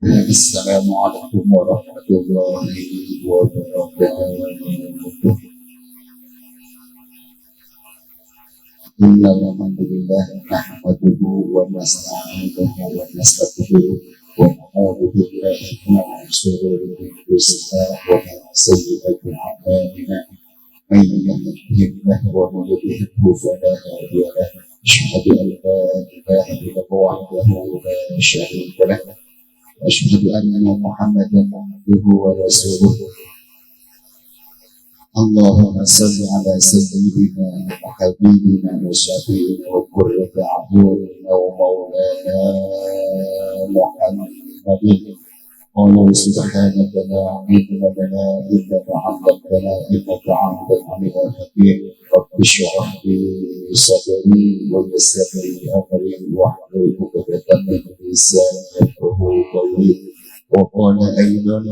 Assalamualaikum warahmatullahi wabarakatuh. Alhamdulillah nahmaduhu wa nasta'inuhu wa nastaghfiruh wa na'udzu billahi min shururi anfusina wa min sayyi'ati a'malina. May yahdihillahu wa man yudlilhu fala hadiya lahu. Asyhadu an la ilaha illallah wahdahu la syarika lahu. Asyhadu anna Muhammadan abduhu wa rasuluh. Allahumma salli ala sayyidina wa habibina wa syafi'ina wa qurrati a'yunina wa maulana Muhammadin. Allah subhanaka la ilma lana illa ma 'allamtana innaka antal alimul hakim. Rabbi shrah li sadri wa yassir li amri wahlul 'uqdatam min lisani yafqahu qawli. Wa qala aidan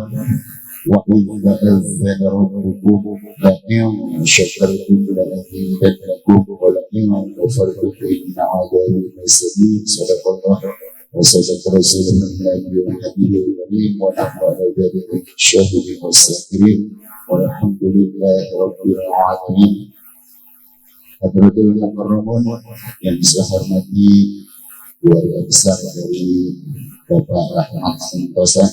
وَإِذْ تَأَذَّنَ رَبُّكُمْ لَئِنْ شَكَرْتُمْ لَأَزِيدَنَّكُمْ وَلَئِنْ كَفَرْتُمْ إِنَّ عَذَابِي لَشَدِيدٌ. صدق الله وصدق رسوله النبي الحبيب الكريم ونحن على ذلك الشاهدين والشاكرين والحمد لله رب العالمين. Hadratul Mukarramun yang saya hormati keluarga besar dari Bapak Rahmat Santosa,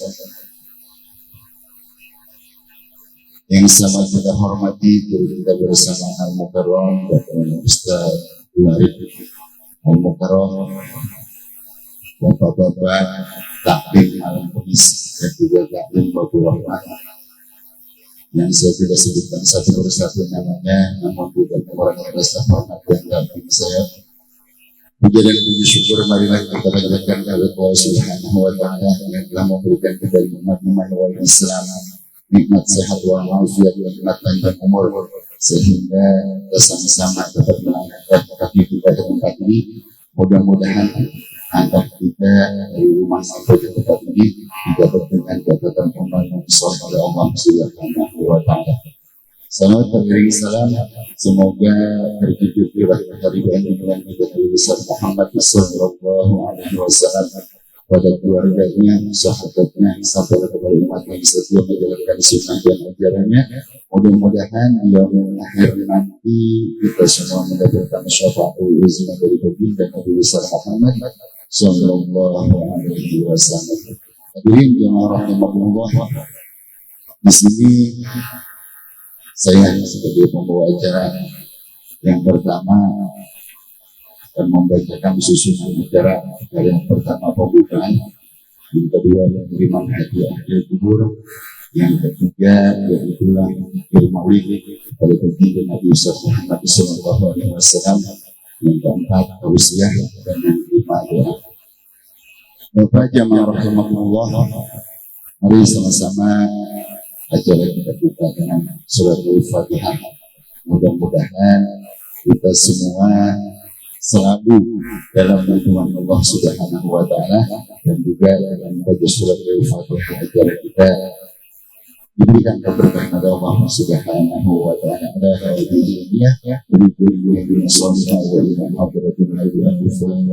yang sama kita hormati guru kita bersama Al-Mukarram Bapak Ustaz Arif Al-Mukarram, Bapak-bapak taklim alam kumis dan juga taklim Bapak Rahmat yang saya tidak sebutkan satu persatu namanya, namun tidak mengurangi rasa hormat dan taklim saya. Puji dan puji syukur marilah kita panjatkan kepada Allah Subhanahu wa Ta'ala yang telah memberikan kita nikmat iman wal Islam, nikmat sehat wal afiat, nikmat panjang umur, sehingga kita sama-sama dapat mengangkat kaki kita ke tempat ini. Mudah-mudahan angkat kita dari rumah sampai ke tempat ini didapat dengan catatan amal yang disoleh oleh Allah Subhanahu wa Ta'ala. Salawat beriring salam semoga tercukupi rahmat dari junjungan kita Nabi besar Muhammad sallallahu alaihi wasallam pada keluarganya, sahabatnya, sampai kepada umat yang setia menjalankan sunnah dan ajarannya. Mudah-mudahan di yaumul akhir nanti kita semua mendapatkan syafaatul uzma dari baginda Nabi besar Muhammad sallallahu alaihi wasallam. Hadirin jamaah rahimakumullah, di sini saya sebagai pembawa acara yang pertama akan membacakan susunan acara. Yang pertama pembukaan, yang kedua penerimaan hadiah akhir kubur, yang ketiga yaitu akhir maulid pada baginda Nabi Muhammad sallallahu alaihi wasallam, yang keempat tausiah, dan yang kelima doa. Bapak jamaah rahimakumullah, mari sama-sama acara kita buka dengan surat Al-Fatihah. Mudah-mudahan kita semua selalu dalam lindungan Allah Subhanahu wa Ta'ala, dan juga dalam baca surat Al-Fatihah agar kita diberikan keberkahan dari Allah Subhanahu wa Ta'ala. Ada hadiahnya berikut ini sallallahu alaihi wa sallam.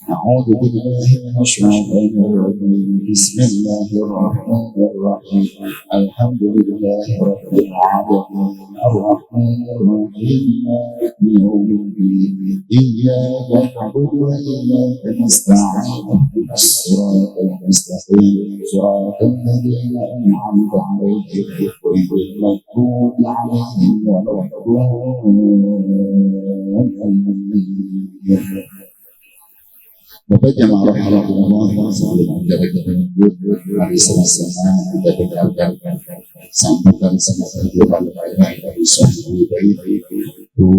أعوذ بالله من الشيطان الرجيم. بسم الله الرحمن الرحيم. الحمد لله رب العالمين الرحمن الرحيم مالك يوم الدين إياك نعبد وإياك نستعين اهدنا الصراط المستقيم صراط الذين أنعمت عليهم غير المغضوب عليهم ولا الضالين. Bapak jamaah rahimakumullah, sebelum acara kita lanjut, mari sama-sama kita dengarkan sambutan sama kehidupan banyak dari Syahid Bayi itu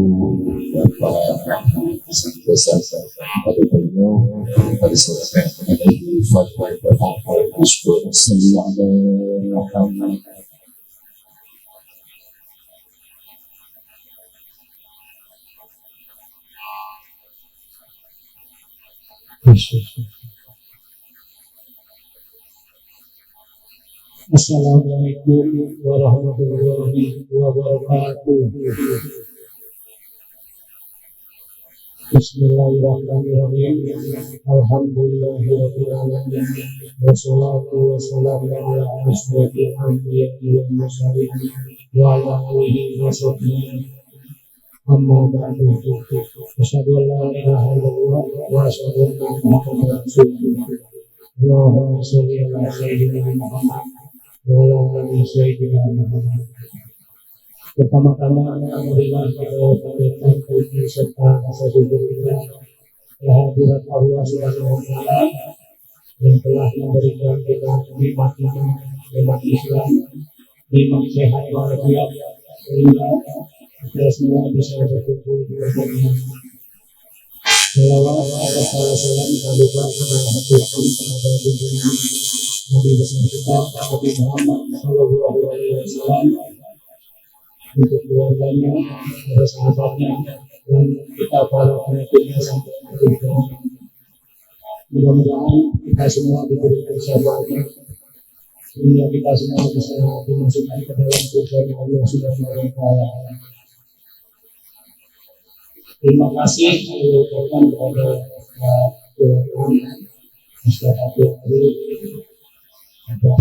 Bapak Rahmat Santosa. Pada beliau pada selesai mengenai fatwa Bapak Musbur sallallahu alaihi wasallam. Assalamualaikum warahmatullahi wabarakatuh. Bismillahirrahmanirrahim. Alhamdulillahirabbil alamin. Wassalatu wassalamu ala asyrofil anbiya'i wal mursalin wa ala alihi wa sahbihi. Amma ba'du. Asyhadu an la ilaha illallah wa asyhadu anna Muhammadan rasulullah. Allahumma shalli ala sayyidina Muhammad wa ala ali sayyidina Muhammad. Pertama-tama marilah kita puji serta rasa syukur kita kehadirat Allah Subhanahu wa taala yang telah memberikan kita nikmat Islam, nikmat sehat walafiat, sehingga kita semua bisa berkumpul di rumah. Selawat Allah Salam kita berikan kepada hati kepada junjungan Nabi besar kita Nabi Muhammad Sallallahu Alaihi Wasallam, untuk keluarganya, para sahabatnya, dan kita para pengikutnya sampai akhir zaman. Mudah-mudahan kita semua diberi kesabaran sehingga kita semua bisa dimasukkan ke dalam surga Allah Subhanahu wa taala. Terima kasih saya ucapkan kepada Tuhan Ustaz Abdul Halim, Bapak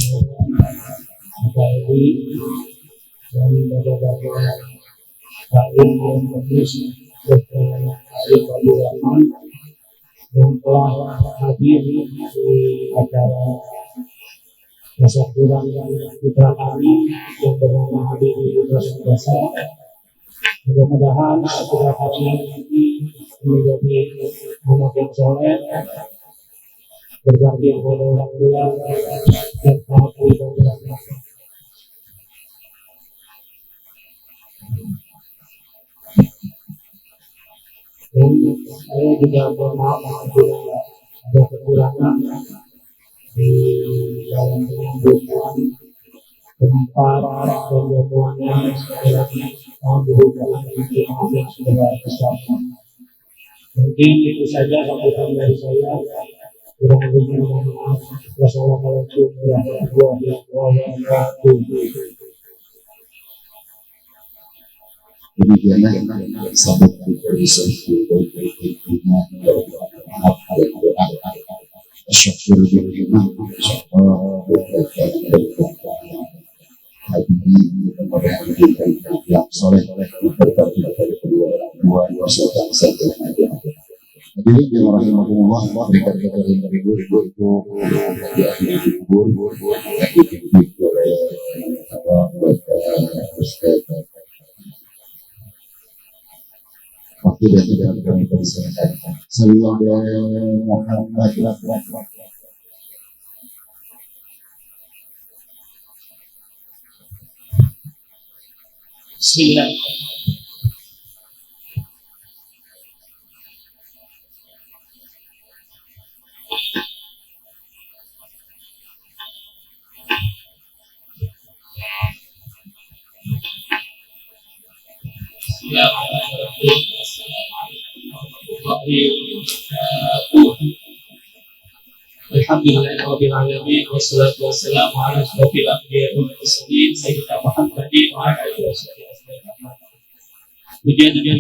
Ewi, dan bapak-bapak taklim yang majelis Dr. Arif Abdul Rahman yang telah hadir di acara dasar kurang putra kami yang bernama Habibie Putra Sungkasa. Mudah-mudahan putra kami ini menjadi anak yang soleh, berbakti kepada orang tua dan taat ibadah. Dan saya juga bermaaf apabila ada kekurangan di dalam penyambutan tempat dan jamuannya. Sekali lagi mohon dihubungkan dengan maaf yang sudah bersama. Mungkin itu saja sambutan dari saya. Kurang lebihnya mohon maaf. Wassalamualaikum warahmatullahi wabarakatuh. Demikianlah sahabat berisa berikutnya syukur berjumlah yang soleh berkati kepada kedua orang tua yang serta hadirin yang rahimahullah, berikan kita yang terhibur itu di akhir kubur yang dipimpin oleh Ustaz waktu dan tidak kami persilakan. Sallallahu Muhammad. Silakan. Alhamdulillahirabbil alamin wassalatu wassalamu ala asyrofil anbiya'i wal mursalin sayyidina Muhammadin wa ala alihi wasallam. Pujian dan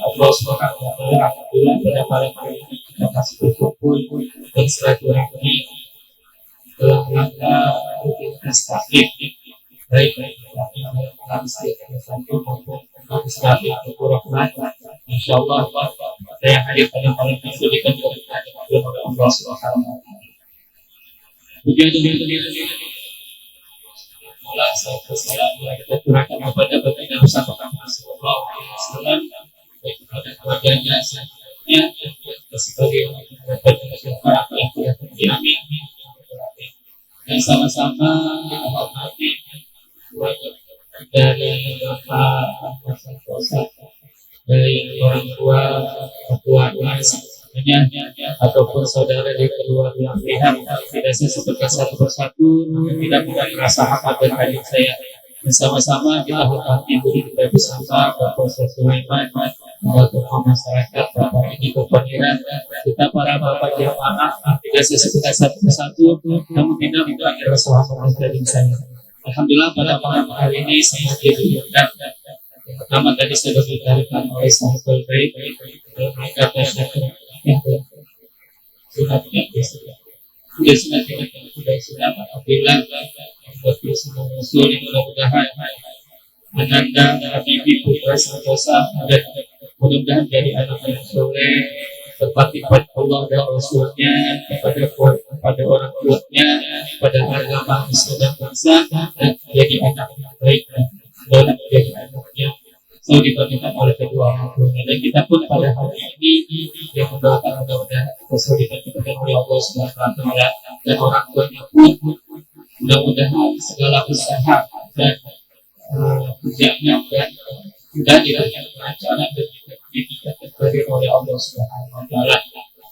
Allah Subhanahu wa taala, alhamdulillah pada malam hari ini kita masih berkumpul dan silaturahmi dalam rangka rutinitas taklim baik dalam satu maupun Islamiyah atau rahmat. Insyaallah saya hadir pada malam ini diberikan keberkahan oleh Allah Subhanahu wa taala. Pujian Allah Subhanahu wa kita curahkan kepada baginda Rasulullah sallallahu alaihi wasallam, baik kepada keluarganya semuanya sebagai para yang diamin dan sama-sama menghormati dari Bapak Santosa, baik orang tua, mertua, semuanya ataupun saudara di kedua belah pihak. Tidak saya sebutkan satu persatu, tidak merasa hafal dan hadir saya. Bersama-sama kita hormati budi kita bersama Bapak Sulaiman, tokoh masyarakat, Bapak ini kepemiran kita para bapak jamaah. Tidak saya sebutkan satu persatu, namun tidak mengurangi rasa hormat dari saya. Alhamdulillah pada malam hari ini saya diundang Pertama tadi sudah ditawarkan oleh sahabat baik mereka bersyukur yang sunatnya sudah apabila bagi semua musuh mudah-mudahan menanda Habibie putra santosa dan mudah-mudahan jadi anak yang soleh berbakti kepada Allah dan Rasulnya kepada orang tuanya pada agama Islam dan bangsa dan menjadi anak yang baik dan menjadi anaknya selalu dibagikan oleh kedua orang tuanya dan kita pun pada hari ini yang mendoakan mudah-mudahan kita selalu dibagikan oleh Allah Subhanahu wa Ta'ala dan orang tuanya pun mudah-mudahan segala usaha dan kerjanya dan dirancang kelancaran dan juga pendidikan terkait oleh Allah Subhanahu wa Ta'ala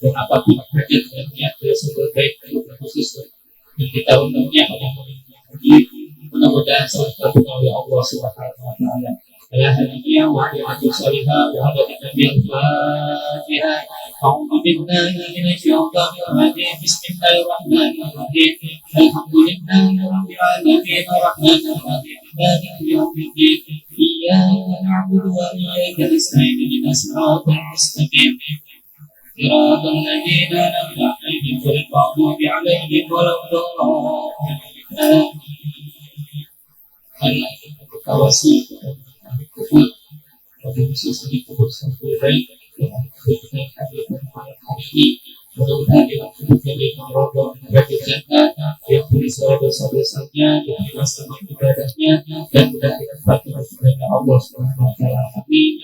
dan apapun hajat dan niat tersebut baik khusus yang kita undangnya pada hari ini mudah-mudahan selalu terkabul oleh Allah Subhanahu wa Ta'ala. Ya hadiah wa hadiah salihah wa hadiah bil fatihah. A'udzu billahi minasy syaithanir rajim. Bismillahirrahmanirrahim. Alhamdulillahi rabbil alamin arrahmanir rahim maliki yaumiddin. Iyyaka na'budu wa iyyaka nasta'in ihdinas siratal mustaqim. Siratal ladzina an'amta 'alaihim ghairil maghdubi 'alaihim waladdallin. Allah bertawassul kubur bagi khusus di kubur sampai baik dengan kebutuhan hari ini mudah-mudahan dengan kebutuhan yang meroboh bagi jannah yang berisau dosa-dosanya yang dilaksanakan ibadahnya dan mudah ditempati oleh Allah Subhanahu wa Ta'ala. Amin.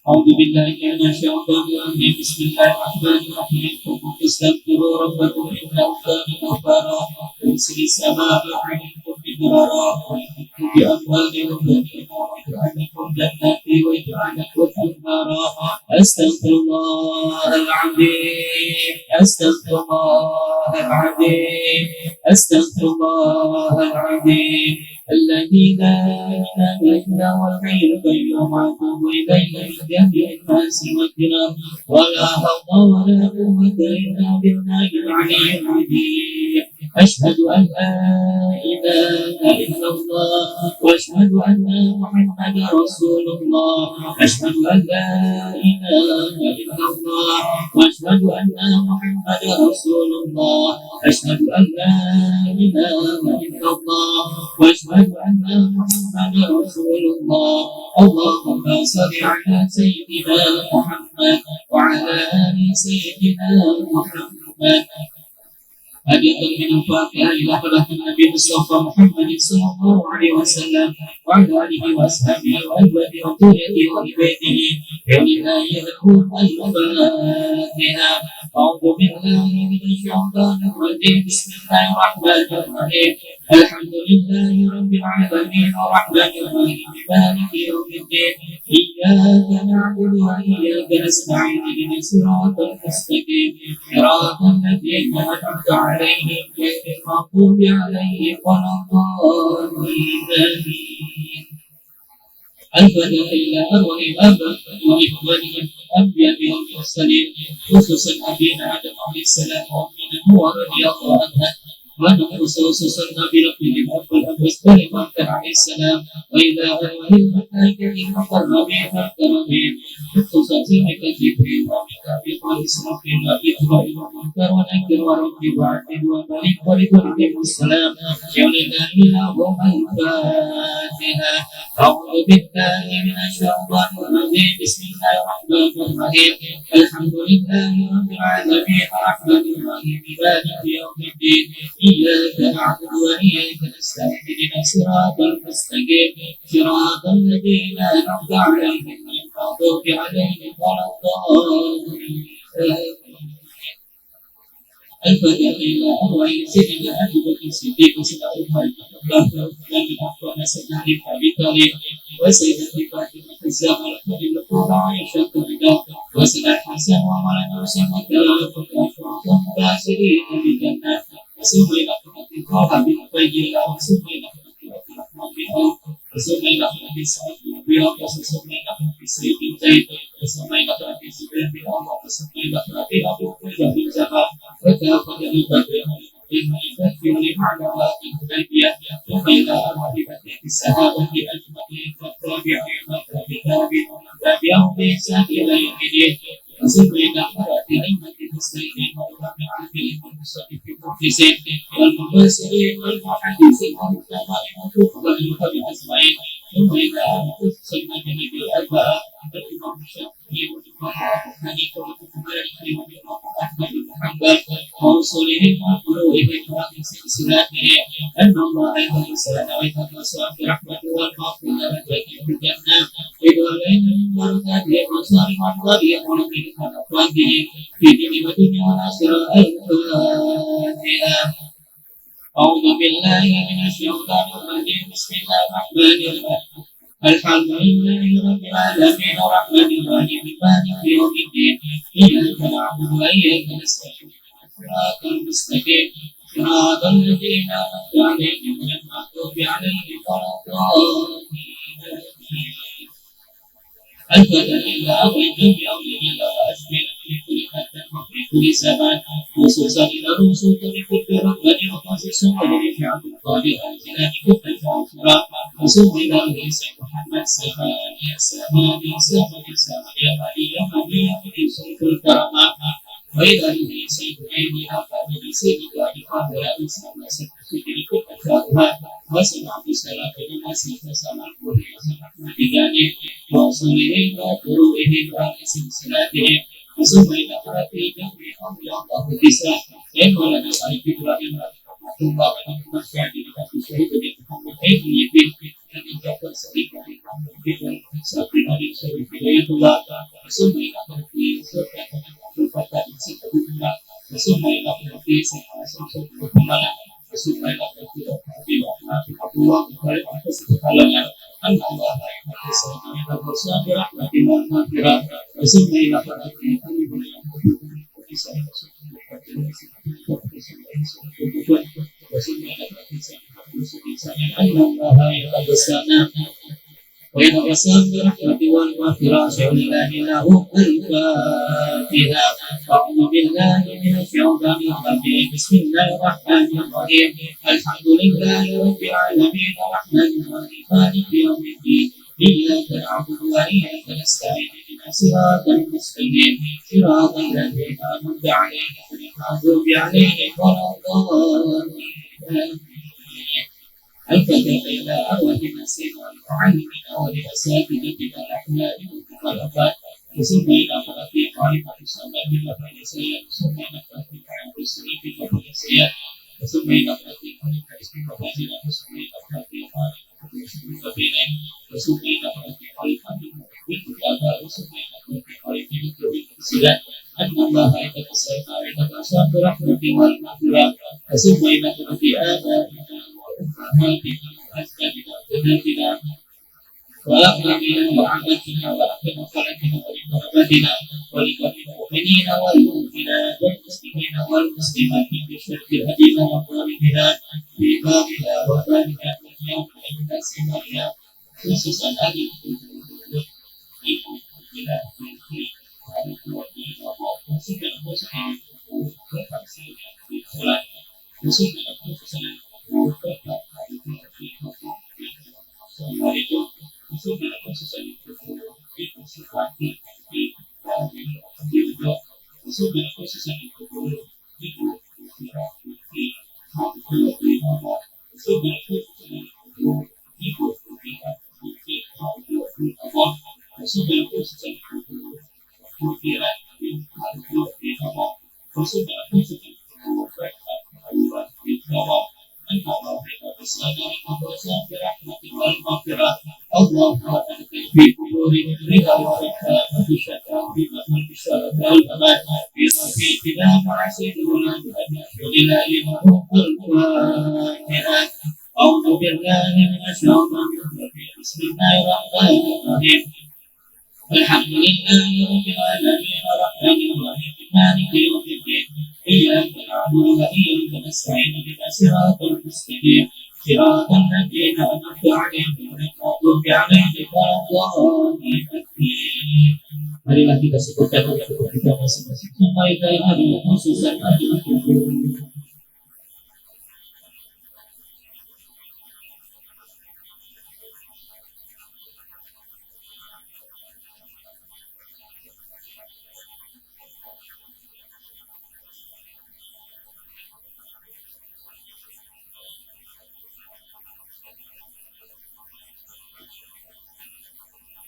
أعوذ بالله من الشيطان الرجيم بسم الله الرحمن الرحيم فاستغفروا ربكم إنه كان غفارا يرسل السماء عليكم مدرارا ويمدكم بأموال وبنين ويجعلكم جنات ويجعل لكم أنهارا أستغفر الله العظيم أستغفر الله العظيم أستغفر الله العظيم الذي لا إله إلا هو الحي القيوم أتوب إليه من جميع الناس والجنان ولا حول ولا قوة إلا بالله العلي العظيم أشهد أن لا إله إلا الله وأشهد أن محمدا رسول الله أشهد أن لا إله إلا الله وأشهد أن محمدا رسول الله أشهد أن لا إله إلا الله وأشهد أن محمدا رسول الله اللهم صل على سيدنا محمد وعلى آل سيدنا محمد هدية من الفاتحة إلى حضرة النبي المصطفى محمد صلى الله عليه وسلم وعلى آله وأصحابه وأزواجه وذريته وبيته ولله يكون الفاتحة. أعوذ بالله من الشيطان الرجيم بسم الله الرحمن الرحيم الحمد لله رب العالمين الرحمن الرحيم مالك يوم الدين إياك نعبد وإياك نستعين اهدنا الصراط المستقيم صراط الذين أنعمت عليهم غير المغضوب عليهم ولا الضالين. الفاتحة إلى أرواح الآباء وإخوانهم الأنبياء والمرسلين خصوصا أبينا آدم عليه السلام وأمنا نوح رضي الله عنها ونخص خصوصا بربهم أفضل الرسل وآدم عليه السلام وإلى أرواح الملائكة المقربين والكرمين خصوصا ملك جبريل وميكائيل وإسرافيل وإسرائيل ومنكر ونكر ورب وعبد وملك ولكلهم السلام ولله لهم الفاتحة. أعوذ بالله من الشيطان الرجيم بسم الله الرحمن الرحيم الحمد لله رب العالمين الرحمن الرحيم مالك يوم الدين إياك نعبد وإياك نستعين اهدنا الصراط المستقيم صراط الذين أنعمت عليهم غير المغضوب عليهم ولا الضالين. الفاتحة إلى أرواح سيدنا أبي بكر الصديق وسيدنا عمر بن الخطاب وسيدنا علي بن أبي طالب وسيدنا فاطمة الزهراء الكبرى وعائشة الرضا وسيدنا الحسن ومولانا أسامة وكافة المباشرين بالجنة وسمي رحمة الله بن عبيد الله وسمي رحمة الرحمن بها وسمي رحمة سعيد بها وسمي رحمة سيد زيد وسمي رحمة زبير بن عمر وسمي رحمة أبو بكر بن جبار وكافة البدر من يكفي لمعنى الهدية ثم إلى أرواح الصحابة أجمعين والتابعين والتابعين ومن تبعهم بإحسان إلى يوم الدين ثم إلى حضرة أئمة المسلمين والجامعات والمصنفين المحدثين والمفسرين والمحدثين والعلماء والفقهاء أجمعين ثم إلى خصوص المذاهب الأربعة الإمام الشافعي والإمام أبو حنيفة والإمام مالك والإمام أحمد بن حنبل ورسلهم وفروعهم ومن سلسلتهم أن الله يتوسل ويتوسل برحمته والمغفرة في الجنة بدولين من بركاته وصالح الطريق ومن أفواده في دين ودنيا وناصر الفاتحة. أعوذ بالله من الشيطان الرجيم بسم الله الرحمن الرحيم الحمد لله رب العالمين الرحمن الرحيم مالك يوم الدين إياك نعبد وإياك نستعين صراط المستقيم صراط الذين أنعمت عليهم غير المغضوب عليهم ولا الضالين. الفتى إلا أويتم يوم إلا أسبل في كل فتى وفي كل زمان خصوصا إلى الرسول بكل رغبة وخصوص ورفعة الطالب أنزل بكل فوفرا وسم إلى ليس محمد سمانية سمانية سمانية سمانية مالية مالية من سلك الكرامة وإلى ليس عيني أفضل لسيد وإقام لا يسمى سكت لكل أكرامها وسمع بسلام الناس فسمع كل سمع مدينه وصوله وفروعه وسلسلاته ثم إلى حرفه جميعهم الله بسا يقول لنا صاحب إبراهيم رحمه الله ونحن نشهد لك شهيد محمد أي يبين أن يكون صديق محمد بن صابر عليه شريف إليه الله ثم إلى حرفه سبحانه وتعالى سبحانه الله ثم إلى حرفه سبحانه وتعالى ثم إلى حرفه رحمه الله وبركاته سبحانه أن الله يحفظ من الرسول برحمته والمغفرة ثم إلى حرفه أن الله يحفظنا ويتوسل برحمته والمغفرة ولله له الفاتحة. أعوذ بالله من الشيطان الرجيم بسم الله الرحمن الرحيم الحمد لله رب العالمين الرحمن الرحيم مالك يوم الدين إياك نعبد وإياك نستعين اهدنا الصراط المستقيم صراط الذين أنعمت عليهم غير المغضوب عليهم ولا الضالين. الفتى إلى أرواح النسيم والمعلمين ولأساتذتنا الأحياء والمخالفات ثم إلى خلفه قائمة الصلاة والفريسية ثم إلى خلفه عن السريف والفريسية ثم إلى خلفه خليفة اسم وفاجرة ثم إلى خلفه خالفة اسم وفينة ثم إلى خلفه خليفة بالكتابة ثم إلى خلفه خليفة بالسلاح أن الله يتكسر ويتكسر برحمته والمغفرة ثم إلى خلفه آبائنا وأمهاتنا وأجدادنا وبناتنا وأقربنا وعمتنا وأحد خلقنا ولقربتنا ولكل المؤمنين والمؤمنات والمسلمين والمسلمات بشرك أبينا وقاربنا في بابنا وبابنا واليوم الناس واليوم خصوصا أهل القلوب إلى الخير والدين وصف المسلمين وتحسين الصلاة وصف المسلمين اللهم في قبورهم رضا ورحمة بشكاء بمن بشرف والأمان في اتباع معسل ولد أن إلى إمام الفاتحة. أعوذ بالله من الشيطان الرجيم بسم الله الرحمن الرحيم الحمد لله رب العالمين الرحمن الرحيم مالك يوم الدين إياك نعبد وإياك نستعين اهدنا الصراط المستقيم صراط الذين أنعمت عليهم غير المغضوب عليهم ولا الضالين. Marilah kita sebutkan untuk kita masing-masing. Sampai hari khususan hari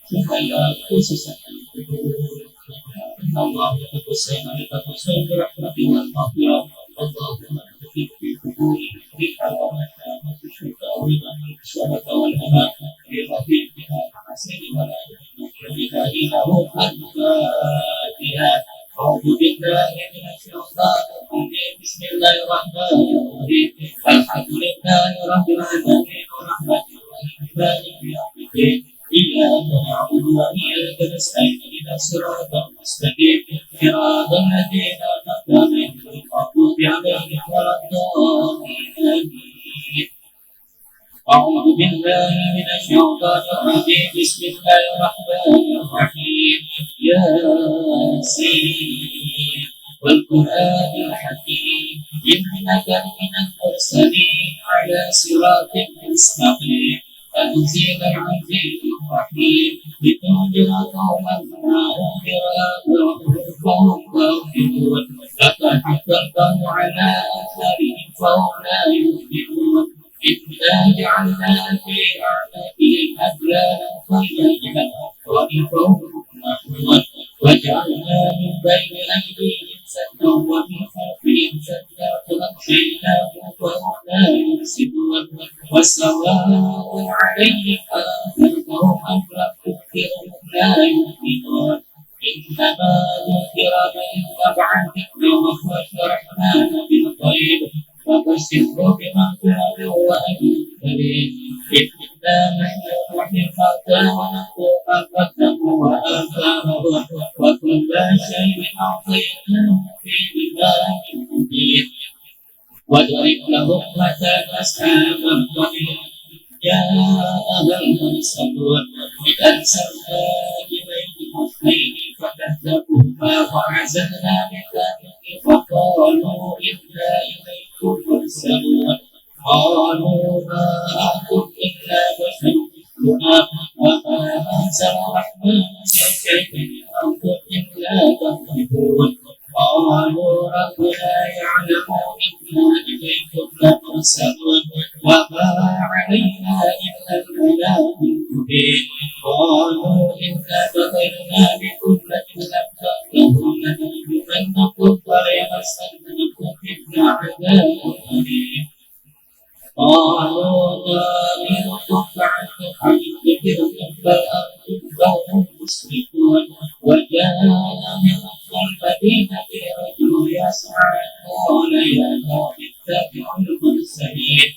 supaya khususnya Allah berpesan kita berpesan berahmati wal maghfirah Allahumma aghfir fi quburi kita wa mata masih syukur wa syukur wal anak bi rahmatika hasin wa la ilaha al-Fatihah. A'udzu billahi minasy syaithanir rajim. Bismillahirrahmanirrahim. Alhamdulillahirabbil alamin arrahmanir rahim maliki yaumiddin. إياك نعبد وإياك نستعين اهدنا الصراط المستقيم صراط الذين أنعمت عليهم غير المغضوب عليهم ولا الضالين. أعوذ بالله من الشيطان الرجيم بسم الله الرحمن الرحيم ياسين والقرآن الحكيم إنك من المرسلين على صراط مستقيم تنزيل العزيز الرحيم لتنذر قوما ما أنذر آباؤهم فهم غافلون لقد كذبوا على أثرهم فهم لا يؤمنون إنا جعلنا في أعناقهم أغلالا فهي إلى الأذقان فهم مقمحون وجعلنا من بين أيديهم سدا ومن خلفهم سدا فأغشيناهم فهم لا يبصرون وسواء عليهم أنذرتهم أم لم تنذرهم لا يؤمنون إنما تنذر من اتبع الذكر وهو الرحمن بالغيب فبشره بمغفرة وأجر كريم إنا نحن نحيي الموتى ونكتب ما قدموا وآثارهم وكل شيء أعطيناه في إمام مبين واضرب لهم مثل أصحاب القرية يا أهل الصبر إذ أرسلنا إليهم اثنين فكذبوهما فعزلنا بذلك فقالوا إنا إليكم مرسلون قالوا ما أنتم إلا بشر مثلنا وما أنزل الرحمن من شيء إن أنتم إلا تكذبون قالوا ربنا يعلم إنا إليكم لمرسلون وما علينا إلا البلاغ المبين قالوا إنا بغينا بكم لئن لم تنتهوا لنرجمنكم وليمسنكم منا عذاب أليم قالوا طائركم معكم إن ذكرتم بل أنتم قوم مسرفون وجاء من المدينة رجل يسعى قال يا قوم اتبعوا المرسلين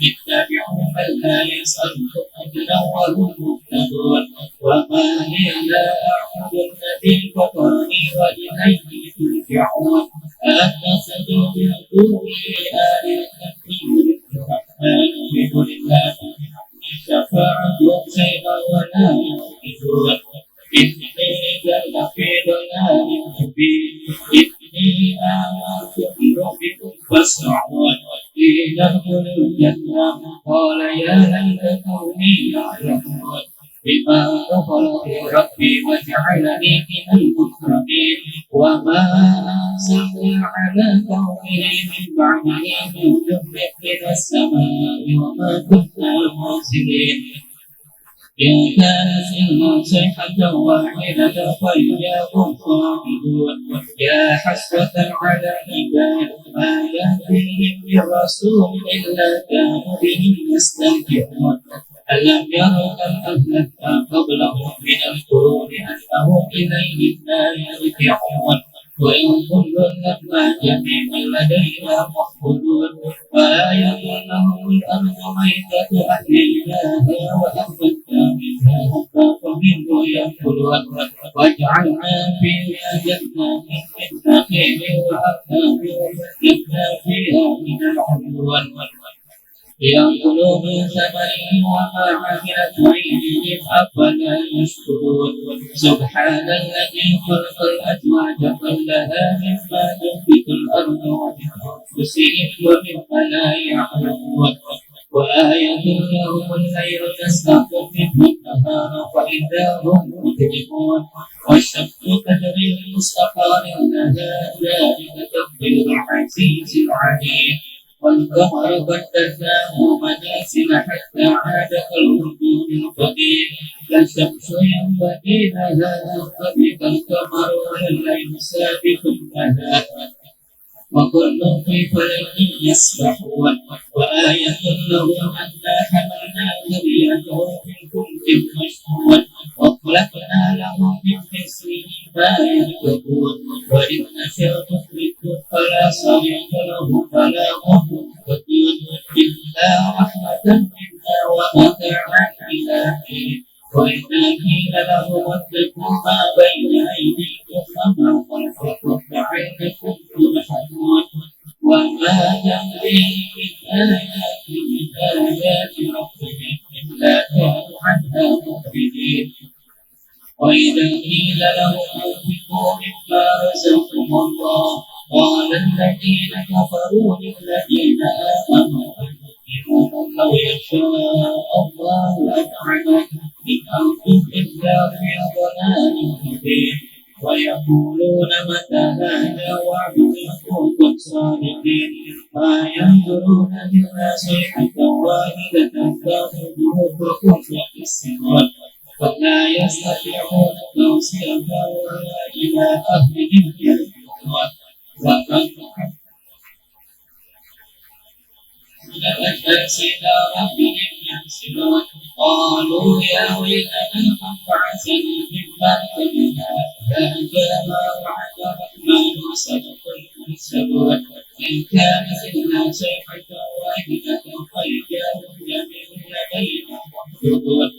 اتبعوا من لا يسألكم أجرا وهم مهتدون وما لي لا أعبد الذي فطرني وإليه ترجعون أتخذ من دونه آلهة يريد الرحمن بضر لا شفاعتهم شيئا ولا ينقذون إني لفي ضلال مبين إني آمنت بربكم فاسمعون قيل ادخلوا الجنة قال يا ليت قومي يعلمون بما غفر ربي وجعلني من المكرمين وما أنزلنا على قومه من بعده من جند من السماء وما كنا مرسلين إن كانت إلا صيحة واحدة فإذا هم خامدون يا حسرة على العباد ما يأتيهم من رسول إلا كانوا به يستهزئون ألم يروا كم أهلكنا قبلهم من القرون أنهم إليهم لا يرجعون وإن كل لما جميع لدينا محفوظون وآية لهم الأرض ميتة أحييناها وأخرجنا منها حبا منه يأكلون وجعلنا فيها جنات من نخيل وأعناب وفجرنا فيها من العيون ليأكلوا من ثمره وما عملت أيديهم أفلا يشكرون سبحان الذي خلق الأزواج كلها مما تنبت الأرض ومن أنفسهم ومما لا يعلمون وآية لهم الليل نسلك منه النهار فإذا هم مجرمون والشمس تجري لمستقر لها ذلك تقدير العزيز العليم والقمر قدرناه منازل حتى عاد كالعرجون القديم لا الشمس ينبغي لها أن تغرب القمر ولا الليل سابق النهار وكل في فلك يسبحون وآية لهم أنا حملنا ذريتهم في فلك مشحون وخلقنا لهم من مثله ما يركبون وإن نشأ نهلكهم فلا صريخ لهم ولا هم ينقذون إلا رحمة منا ومتاعا إلى حين وإذا قيل لهم اتقوا ما بين أيديكم وما خلفكم لعلكم ترحمون وما تمضي من آيات ربهم إلا كانوا عنها مؤمنين وإذا قيل لهم انفقوا مما رزقكم الله قال الذين كفروا للذين آمنوا لو يشاء الله لأنعمكم في الأرض إلا في ضلال مبين ويقولون متى هذا وعد إن كنتم صادقين ما ينظرون إلا صيحة واحدة تأخذهم في السماء فلا يستطيعون توصية ولا إلى أهلهم يرجعون الناس إلى ربهم يحسنون قالوا يا ويلنا من بعثنا من مرقدنا هذا ما وعد الرحمن وصدق المرسلون إن كانت إلا صيحة واحدة فإذا هم جميع لدينا محضرون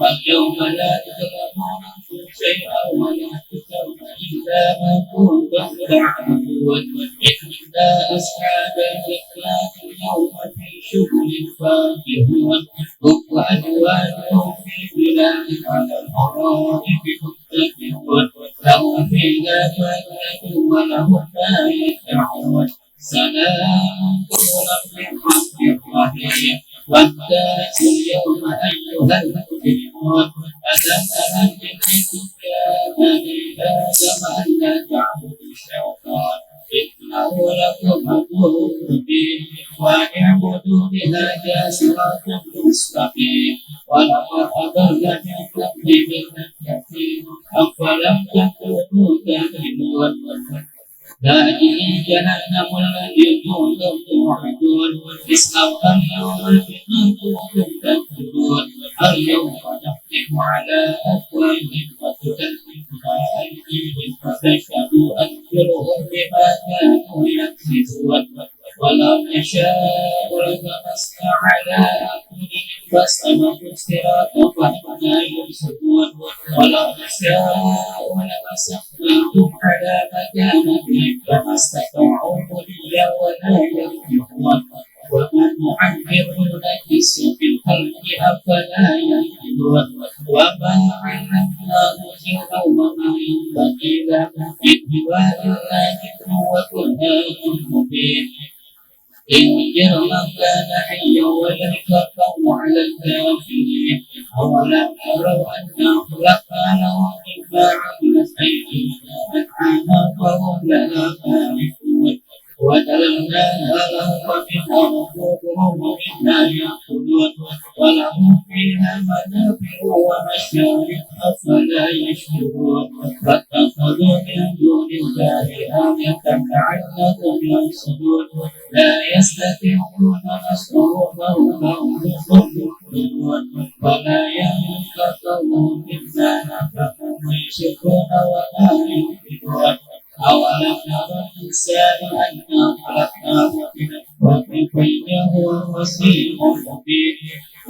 واليوم لا تظلمون أنفسكم شيئا ولا تجزون إلا ما كنتم تعملون إن أصحاب الإخلاص اليوم في شغل فاكهون هم وأزواجهم في ظلال على الأرائك متكئون لهم فيها فاكهة ولهم ما يدعون سلام قولا من رب رحيم وابتلت اليوم أيها المجرمون ألم أهد إليكم يا بني آدم ألا تعبدوا الشيطان إنه لكم عدو مبين وأن اعبدوني هذا صراط مستقيم ولقد أضل منكم جبلا كثيرا أفلم تكونوا تعقلون هذه جهنم التي كنتم توعدون اصلوها اليوم بما كنتم تكفرون اليوم نختم على أفواههم وتكلمنا أيديهم وتشهد أرجلهم بما كانوا يكسبون ولو نشاء لطمسنا على أعينهم فاستبقوا الصراط فهم لا يبصرون ولو نشاء لمسخناهم على مكانتهم فما استطاعوا مضيا ولا يرجعون وما نعمره نكسه في الخلق أفلا يعقلون وما علمناه الشعر وما ينبغي له إن هو إلا ذكر وقرآن مبين إن جرما كان حيا ويتكبر على الكافرين أولم يروا أنا خلقنا لهم مما عملت أيدينا أنعاما فهم لها مالكون وذللناها لهم ومنها ركوبهم ومنها يأكلون ولهم فيها منافع ومشارب أفلا يشكرون فاتخذوا من دون الله آلهة لعلهم يرشدون لا يستطيعون نصرهم وهم مخذلون ولا يملك الله مما نفعهم يشركون ولا يؤمنون أولم يرى الإنسان أنا خلقناه من التراب فإذا هو خصيم مبين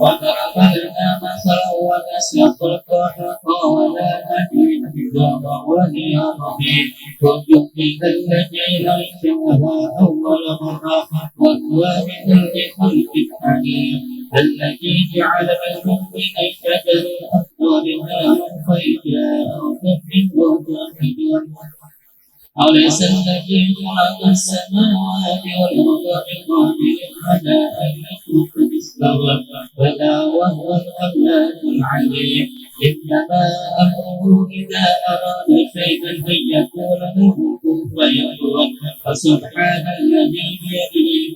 وضرب لنا مثلا ونسي خلقنا قال نحن العظام وهي رميم ويحيي الذين أنشأها أول مرة وهو بكل خلق عليم الذي جعل لكم من الشجر الأخضر نارا فإذا أنتم منه توقدون أوليس الذي خلق السماوات والأرض بقادر على أن يخلق مثلهم بلى وهو الخلاق العليم إنما أمره إذا أراد شيئا أن يقول له كن فيكون فسبحان الذي بيده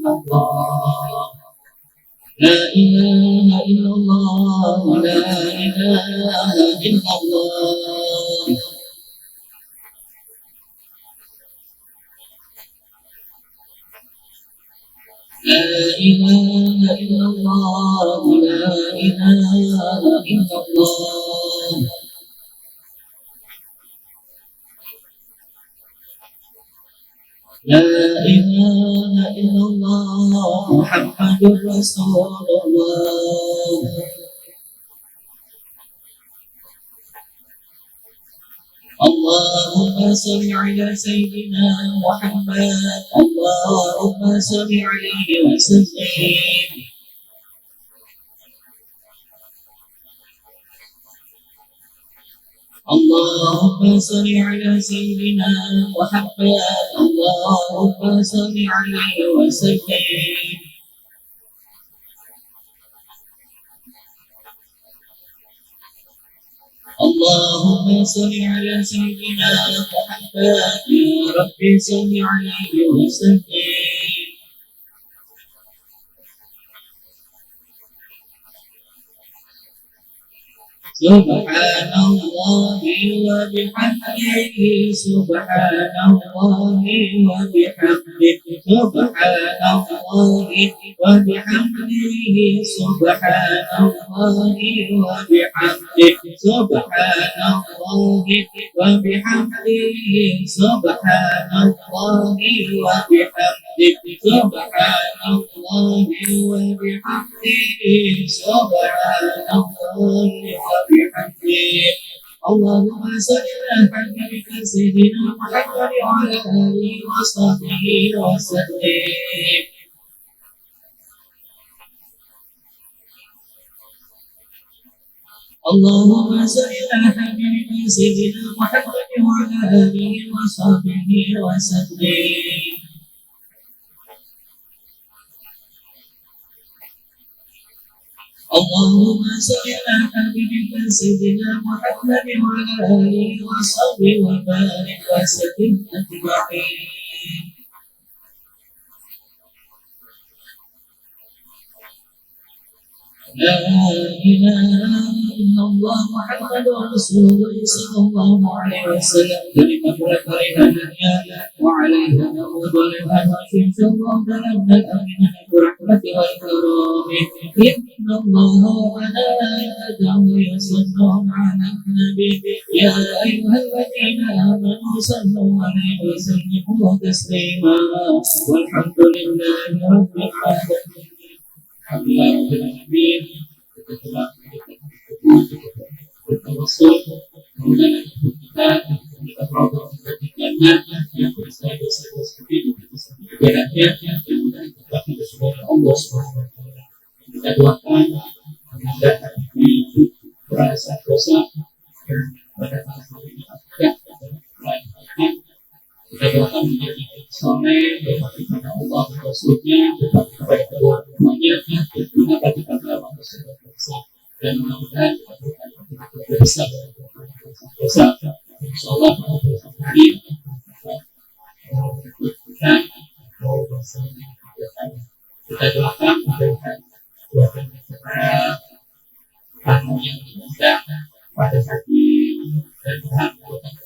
الله لا إله إلا الله لا إله إلا الله لا إله إلا الله لا إله إلا الله لا إله إلا الله محمد رسول الله اللهم صل على سيدنا محمد اللهم صل عليه وسلم اللهم صل على سيدنا محمد اللهم صل عليه وسلم اللهم صل على سيدنا محمد يا رب صل عليه وسلم سبحان الله وبحمده سبحان الله وبحمده سبحان الله وبحمده سبحان الله وبحمده سبحان الله وبحمده سبحان الله وبحمده سبحان الله وبحمده سبحان الله وبحمده اللهم صل على حبيبك سيدنا محمد وعلى آله وصحبه وسلم اللهم صل على حبيبك سيدنا محمد وعلى آله وصحبه وسلم اللهم صل على حبيبك سيدنا محمد وعلى آله وصحبه وبارك وسلم أجمعين لا إله إلا الله محمد رسول الله صلى الله عليه وسلم كلمة رفعها الدنيا وعليها نعود ولها نشيش الله لنا الأمين برحمته والكرام إن الله وملائكته يصلون على النبي يا أيها الذين آمنوا صلوا عليه وسلموا تسليما والحمد لله رب العالمين Alhamdulillah Rabbil bertawassul dengan kita berdoa kepadanya yang dosa-dosa seperti itu sebenarnya yang kita kepada Allah Subhanahu wa taala kita doakan agar hati rasa dosa pada masa ini kita doakan menjadi soleh, berbakti kepada Allah dan Rasulnya, berbakti kepada kedua rumahnya, dan berbakti kepada manusia dan mudah-mudahan kita besar dosa. Insyaallah hari kita doakan memberikan doakan kepada tamu yang diundang pada hati dan Tuhan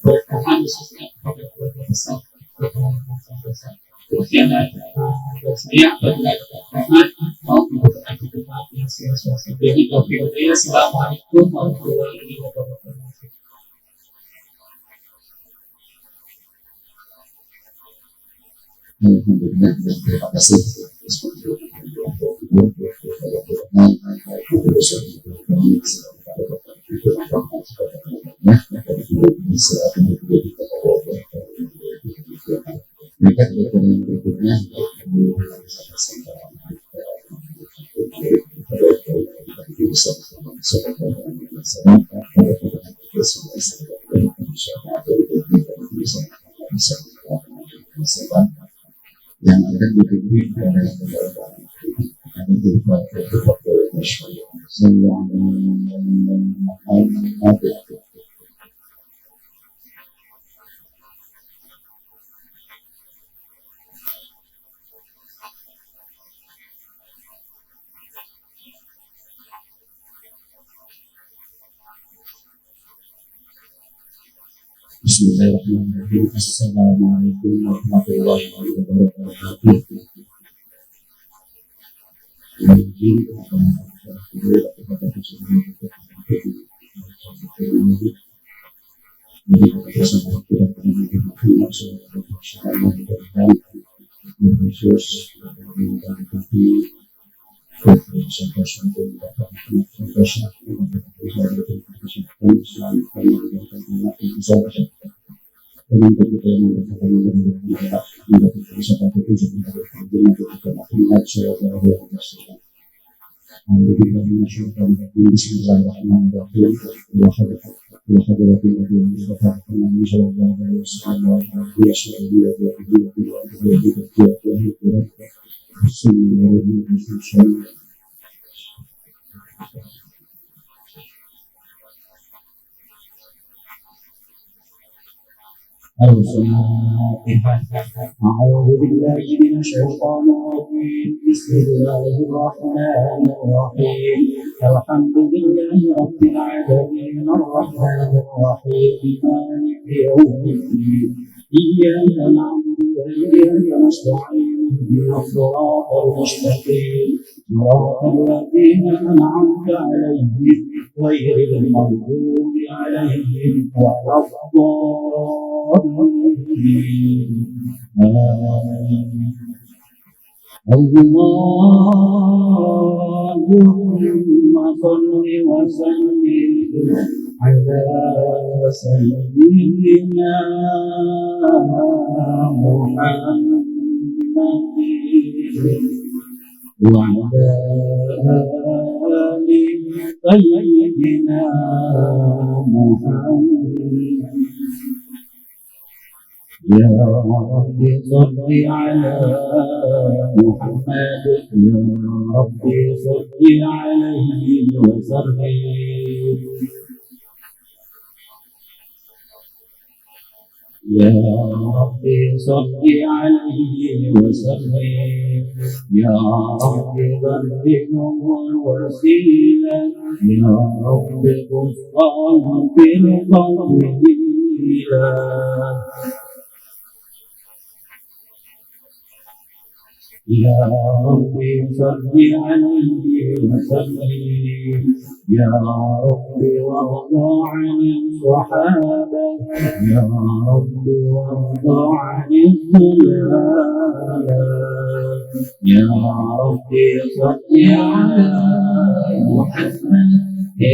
berkahan khususnya kepada keluarga besar demikian saya berdoa rahmat mau berdoa kepada yang suasa jadi Assalamualaikum warahmatullahi wabarakatuh. Alhamdulillah, terima kasih. Yang akan diberi adalah Bismillahirrahmanirrahim. Assalamualaikum warahmatullahi wabarakatuh. أعوذ بالله من الشيطان الرجيم. بسم الله الرحمن الرحيم. الحمد لله رب العالمين الرحمن الرحيم مالك يوم الدين. إياك نعبد وإياك نستعين اهدنا الصراط المستقيم صراط الذين أنعمت عليهم غير المغضوب عليهم ولا الضالين. آمين. اللهم صل وسلم على سيدنا محمد وعلى آل سيدنا محمد. يا رب صل على محمد. يا رب صل عليه وسلم. يا رب صل عليه وسلم. يا رب بلغهم الوسيلة. يا رب بصرهم بالفضيلة. يا رب صل عليه وسلم. يا رب وارضى عن الصحابة. يا رب وارضى عن الصلاه. يا رب صل على محمد.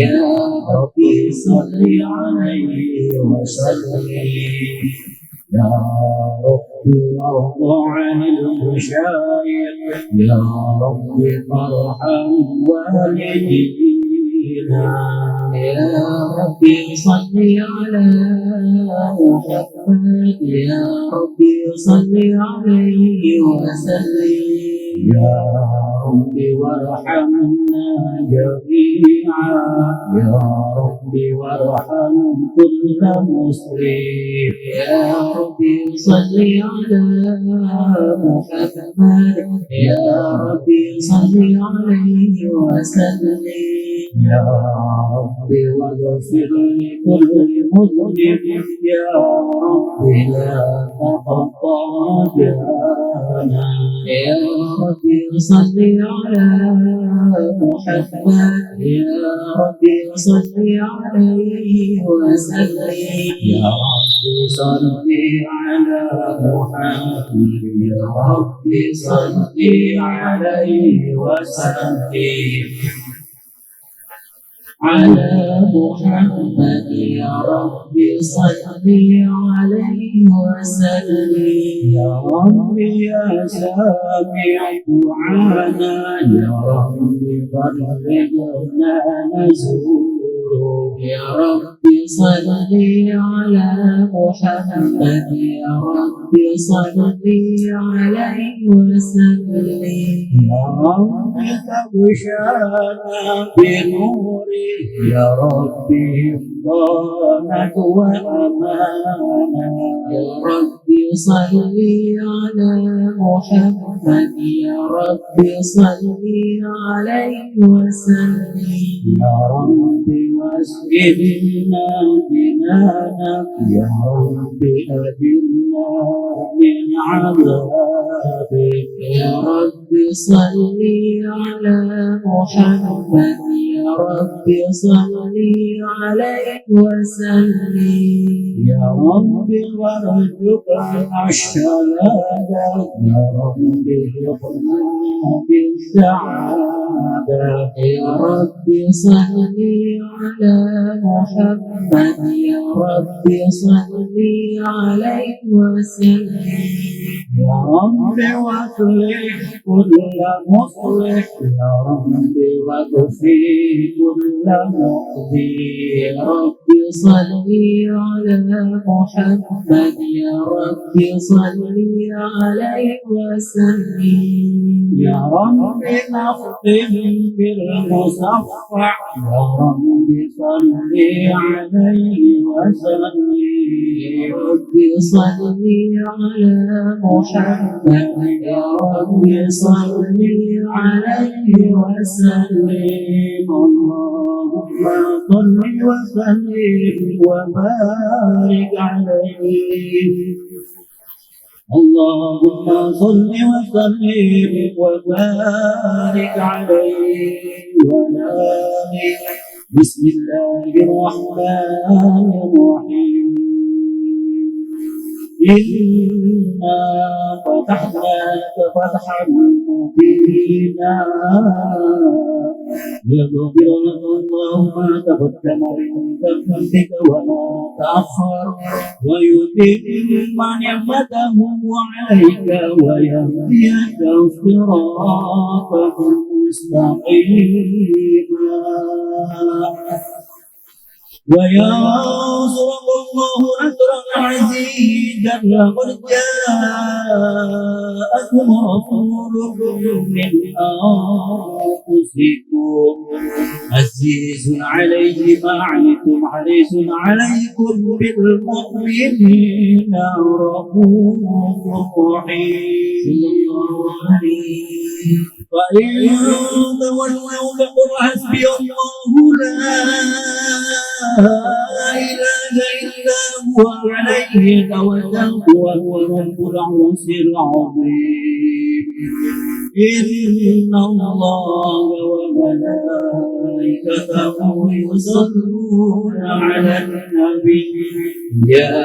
يا رب صل عليه وسلم. يا رب وارض عن المشايخ. يا رب فارحم والدينا. يا رب صل على محمد. يا رب صل عليه وسلم. يا رب وارحمنا جميعا. يا رب وارحم كل مسلم. يا رب صل على محمد. يا رب صل عليه وسلم. يا رب واغفر لكل مسلم. يا رب لا تقطع جهانا. يا رب صل على محمد. يا رب صل عليه وسلم. يا رب صل على محمد. يا رب صل عليه وسلم. على محمد. يا رب صل عليه وسلم. يا رب يا سامع دعانا. يا رب بلغنا نزور. يا رب صل على محمد. يا رب صل عليه وسلم. يا رب تغشانا بنوره. يا ربي ضانك وأمانا. يا ربي صل على محمد. يا ربي صل عليه وسلم. يا ربي وسع إنا بنانا يا رب أجرنا من عذابك يا رب صل على محمد يا رب صل عليه وسلم يا رب وارزقنا الشهادة يا رب ارزقنا بالسعادة يا رب صل على محمد يا رب صل عليه وسلم يا رب واصلح كل مصلح يا رب واكفي كل مؤذي يا رب صل على محمد يا رب صل عليه وسلم يا رب نختم بالمصفح يا رب صل عليه وسلم يا رب صل على محمد يا رب صل عليه وسلم اللهم صل وسلم وبارك عليه اللهم صل وسلم وبارك عليه وعلى آله بسم الله الرحمن الرحيم إنا فتحنا لك فتحا مبينا ليغفر لك الله ما تقدم من ذنبك وما تأخر ويتم نعمته عليك ويهديك صراطا مستقيما وينصرك الله نصرا عزيزا لقد جاءكم رسول من أنفسكم عزيز عليه ما عنتم حريص عليكم بالمؤمنين رؤوف رحيم صلى الله عليه فإن تولوا فقل حسبي الله لا إله إلا هو عليه توكلت وهو رب العرش العظيم إن الله وملائكته يصلون على النبي يا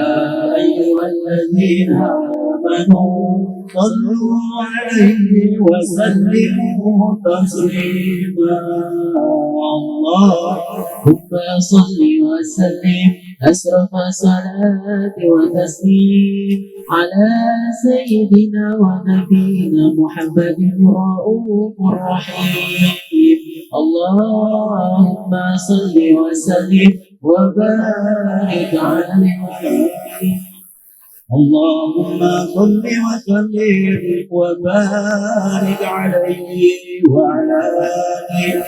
أيها الذين آمنوا صلوا عليه وسلموا تسليما اللهم صل وسلم أشرف صلاة وتسليم على سيدنا ونبينا محمد رؤوف رحيم اللهم صل وسلم وبارك عليه اللهم صل وسلم وبارك عليه وعلى آله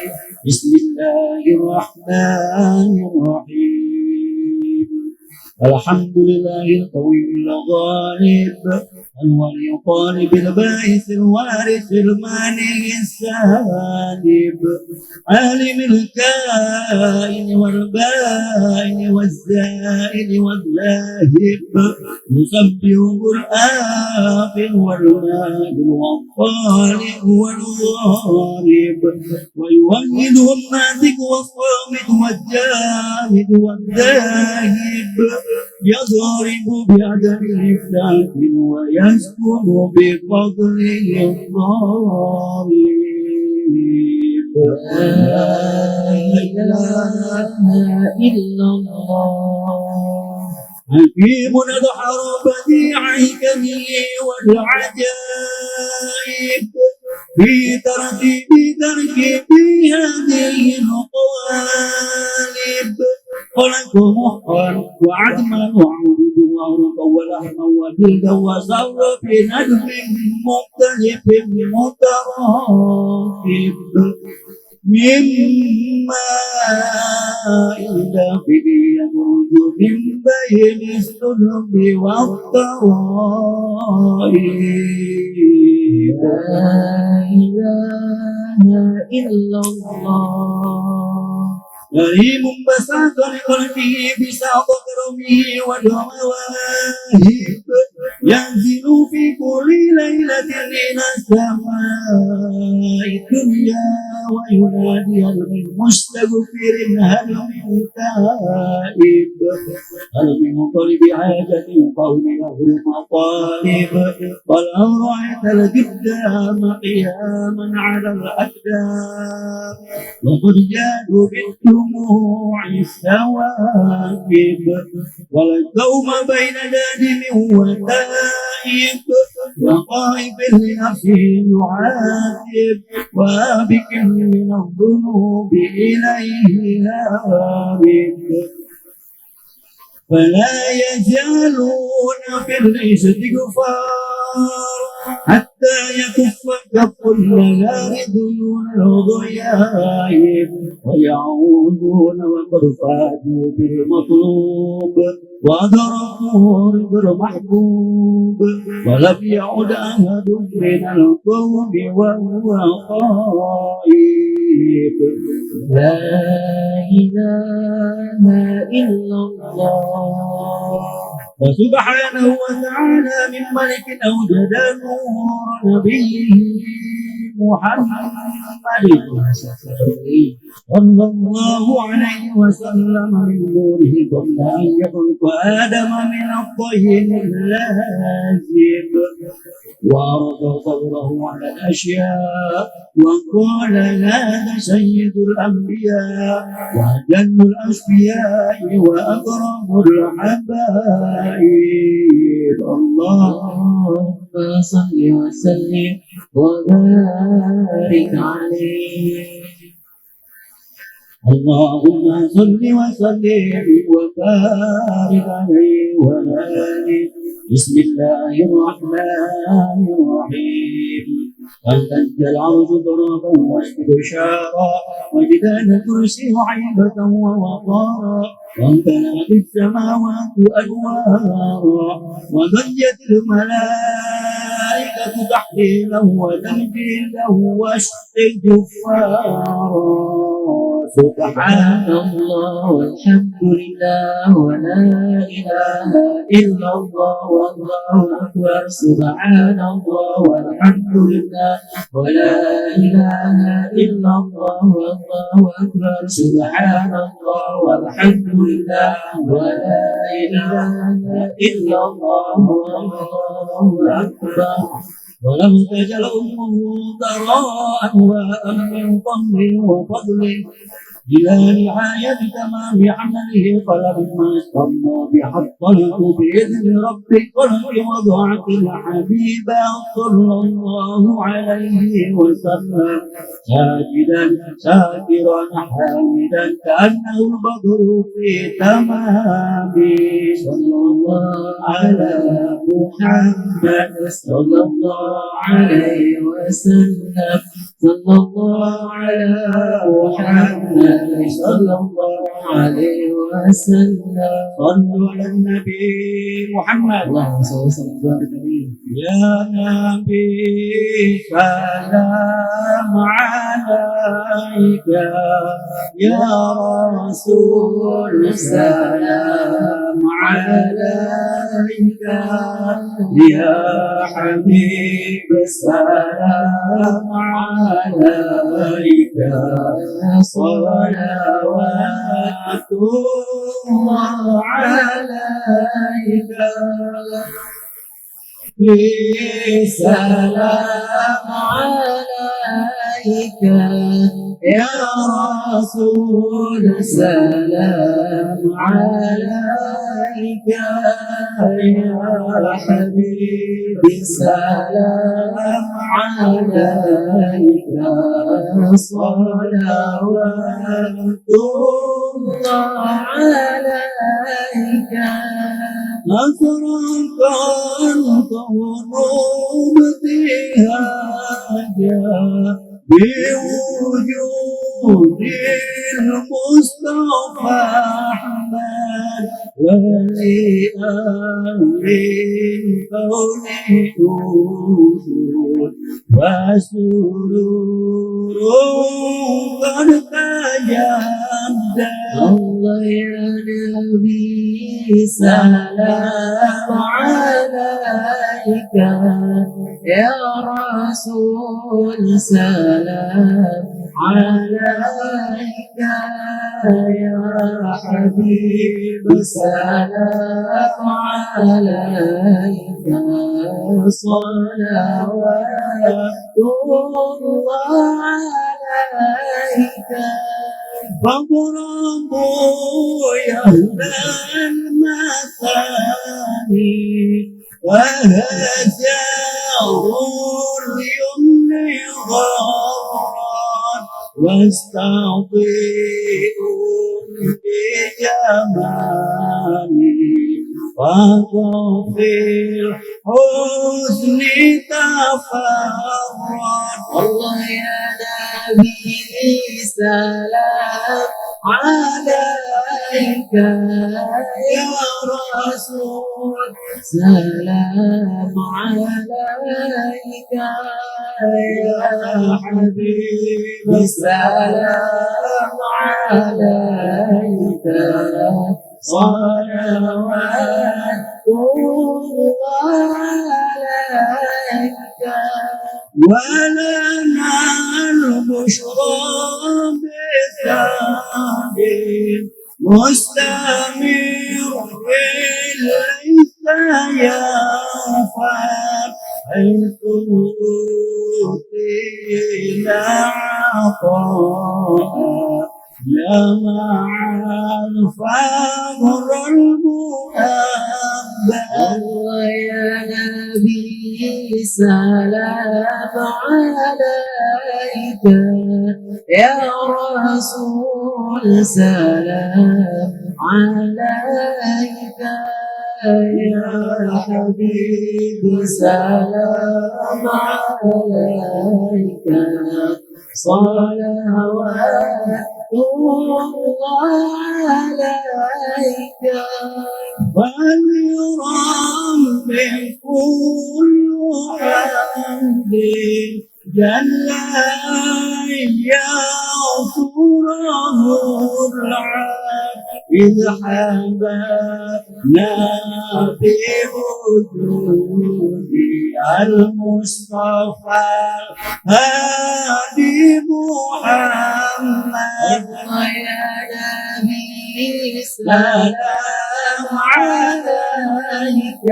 بسم الله الرحمن الرحيم الحمد لله القوي الغالب الولي الطالب البائس الوارث المانع السالب عالم الكائن والبائن والزائد واللاهب يسبح الآفل والماهر والطالب والغالب ويوحد الناتق والصامت والجامد والذاهب يضرب بعدله الساكن ويسكن بفضله الضارب لا إله إلا الله حكيم أدحر بديع الحكمه والعجائب في تركيب هذه القوالب خلق محقا وعدما وعود وعرقا ولحما وجلدا وصور في نجم مختلف متراكب مما إلا به يخرج من بين الصلب والترائب لا إله إلا الله كريم بساط لقلبه بساط كرمه والمواهب ينزل في كل ليلة إلى السماء الدنيا وينادي المستغفر هل من تائب هل من طلب حاجة قول له مطالب ولو رأيت القدام قياما على الأقدام وقد جادوا بالدموع السواكب والقوم بين دادم وتائب وقائب لنفسه يعاتب وابك من الذنوب إليه هارب فلا يزالون في الاستغفار حتى يكف كل غارد دون الضيائب ويعودون وقد فاتوا بالمطلوب وضربوا رضا المحبوب ولم يعد أحد من القوم وهو خائب لا إله إلا الله وسبحانه وتعالى من ملك أوجد نور نبيه محمد صلى الله عليه وسلم من نوره قبل أن يخلق آدم من الطين اللازب وعرض صبره على الأشياء وقال هذا سيد الأنبياء وأجل الأصفياء وأكرم الحبائب اللهم صل وسلم وبارك عليه اللهم صل وسلم وبارك عليه وعلى آله بسم الله الرحمن الرحيم فامتد العرش ضربا واستبشارا وجدال الكرسي عيبة ووقارا وامتلأت السماوات أنوارا وضجت الملائكة تحليلا وتمجيدا واستغفارا سبحان الله والحمد لله ولا إله إلا الله والله أكبر سبحان الله والحمد لله ولا إله إلا الله والله أكبر سبحان الله والحمد لله ولا إله إلا الله والله أكبر ولم تجل أمه ضراء وأمن فضل وفضل إلى نهاية تمام عمله فلما استمى بحطله بإذن رب الخلق وضعت الحبيب صلى الله عليه وسلم ساجدا شاكرا حامدا كأنه البدر في تمام صلى الله على محمد صلى الله عليه وسلم صلى الله على محمد صلى الله عليه وسلم صلوا على النبي محمد اللهم صل وسلم وبارك عليه يا نبي سلام عليك يا رسول سلام عليك يا حبيب سلام عليك صلوات الله عليك سلام عليك يا رسول سلام عليك يا حبيبي سلام عليك صلوات الله عليك أكرمك الكون ابتهاجا بوجود المصطفى أحمد ولأمر الكون أذن وسرور قد تجدد الله يا نبي سلام عليك يا رسول سلام عليك يا حبيب سلام عليك صلوات الله عليك فاضربوا يا أهل المثاني وهجروا اليمن غرا واستعطيوا بجمالي وطفي الحزن تفرد الله يا نبي سلام عليك يا رسول سلام عليك يا حبيب سلام عليك صلوات الله عليك ولنا البشرى بثابت مستمر ليس ينفع حيث أوتينا عطاء يا مع الفقر المهبل الله يا نبي سلام عليك يا رسول سلام عليك يا حبيب سلام عليك صلوات الله عليك واليرام بكل حمد جل يغفره العبد إذ حببنا بوجود المصطفى هادي محمد يا نبي سلام عليك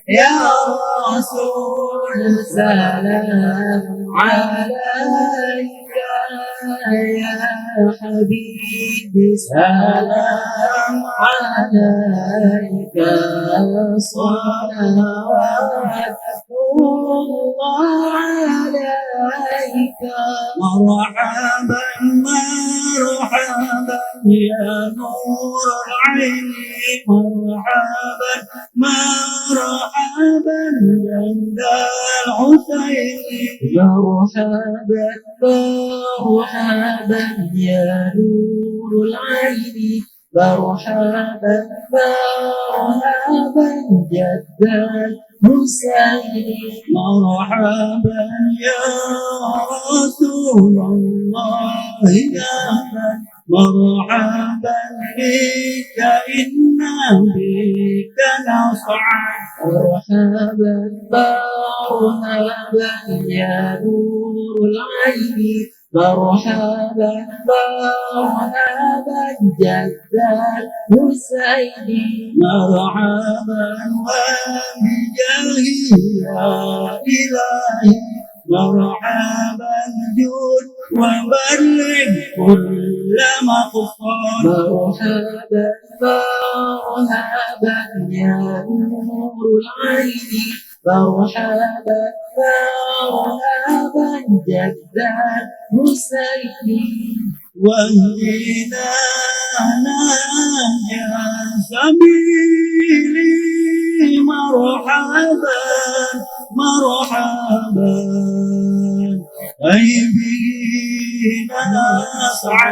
يا رسول سلام عليك يا حبيبي سلام عليك صلوات الله عليك مرحبا مرحبا يا نور العين مرحبا مرحبا عند الحسين مرحبا مرحبا يا نور العين مرحبا مرحبا جد الحسين مرحبا يا رسول الله يا من مرحبا بك إنا بك نصعد مرحبا مرحبا يا نور العين مرحبا مرحبا جد الحسين مرحبا وبجاه يا إلهي مرحبا جود وبلغ كل مقصود مرحبا مرحبا يا نور العين مرحبا مرحبا جد الحسين واهدنا يا سبيلي مرحبا مرحبا أي به نصعا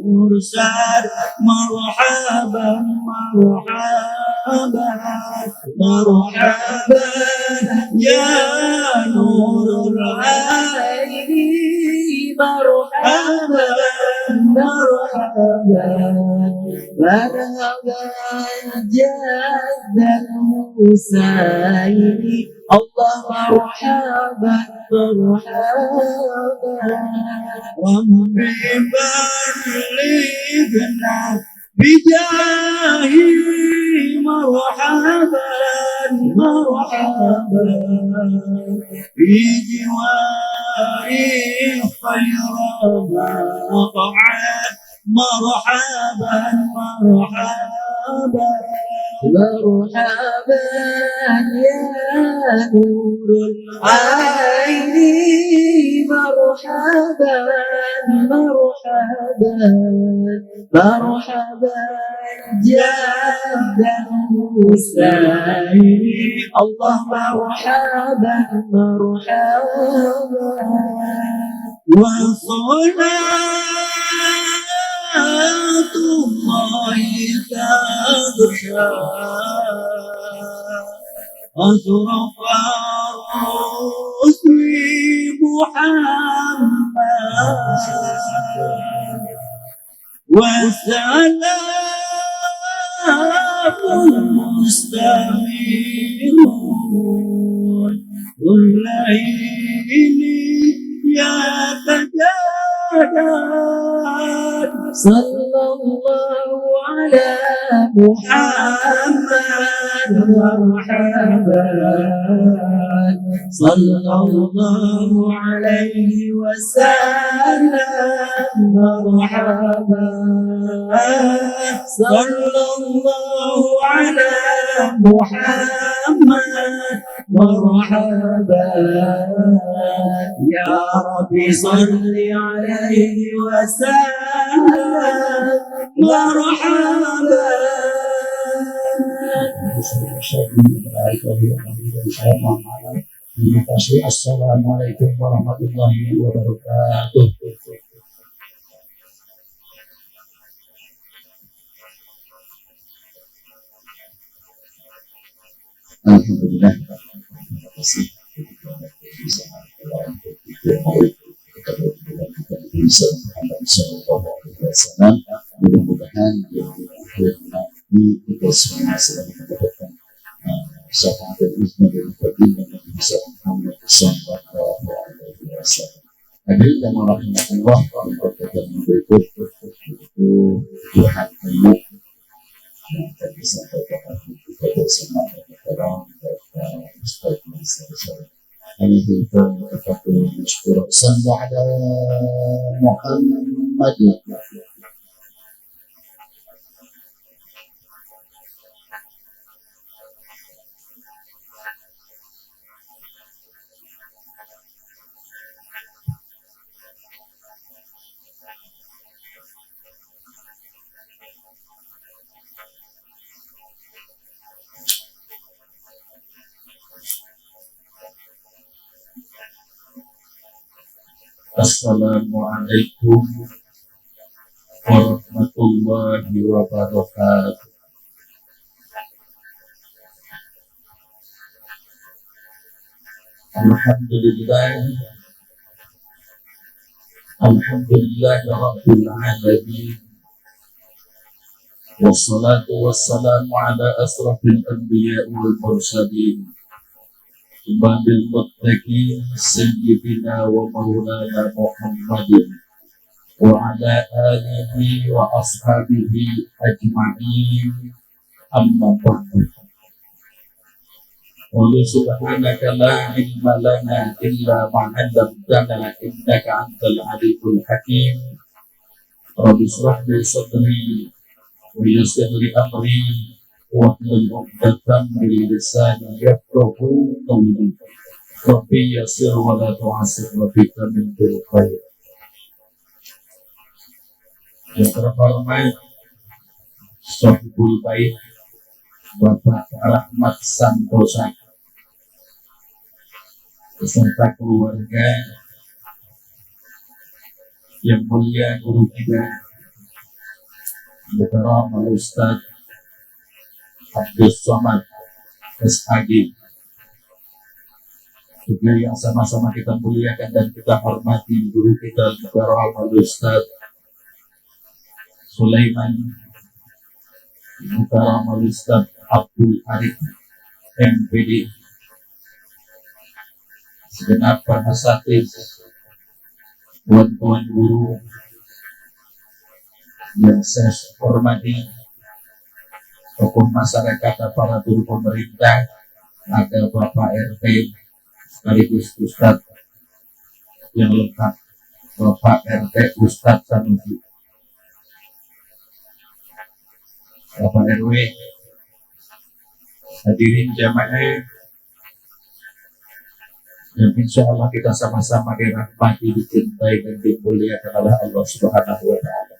ومرسل مرحبا مرحبا مرحبا يا نور العين مرحبا مرحبا مرحبا جد المسايد الله مرحبا مرحبا ربي بلغنا بجاهي مرحبا مرحبا في جواري خير مقعد مرحبا مرحبا مرحبا يا نور العين مرحبا مرحبا مرحبا جد المسايد الله مرحبا مرحبا وصلاة الله تغشى أشرف الرسل محمد والسلام المستمرون والليل يتجدد صلى الله على محمد مرحبا صلى الله عليه وسلم مرحبا صلى الله على محمد مرحبا يا ربي صل عليه وسلم مرحبا Assalamualaikum warahmatullahi wabarakatuh. Alhamdulillah. Terima kasih. Mudah-mudahan yang nanti kita semua sedang mendapatkan syafaat dan hikmah dari baginda Nabi Muhammad sallallahu alaihi wasallam. Hadirin yang rahmatullah, perkataan berikut itu Tuhan Ayu yang akan disampaikan kita bersama dengan Ustaz Muhammad. Ini kita berkata syukur sallu ala Muhammad. Assalamualaikum warahmatullahi wabarakatuh. Alhamdulillah Rabbil Alamin. Wassalatu wassalamu ala asrafil anbiya wal mursalin Imamil Muttaqin Sayyidina wa Maulana Muhammadin wa ala alihi wa ashabihi ajma'in amma ba'du. Wa subhanaka la ilma lana illa ma 'allamtana innaka antal alimul hakim. Rabbi shrah li sadri wa yassir li amri wahlul 'uqdatam min lisani yafqahu qawli. Rabbi yassir wa la tu'assir wa bika min khair. Yang terhormat Sohibul Bait Bapak Rahmat Santosa beserta keluarga yang mulia guru kita Mukarram Al-Ustaz Abdul Somad SAG, juga yang sama-sama kita muliakan dan kita hormati guru kita Mukarram Al-Ustaz Sulaiman Mukarram Al-Ustaz Abdul Arif MPD, segenap para asatidz, tuan-tuan guru yang saya hormati, tokoh masyarakat, para guru pemerintah, ada Bapak RT sekaligus Ustadz yang lengkap, Bapak RT Ustadz Sanusi, Bapak RW, hadirin jamaah yang insya Allah kita sama-sama dirahmati, dicintai dan dimuliakan oleh Allah Subhanahu wa Ta'ala.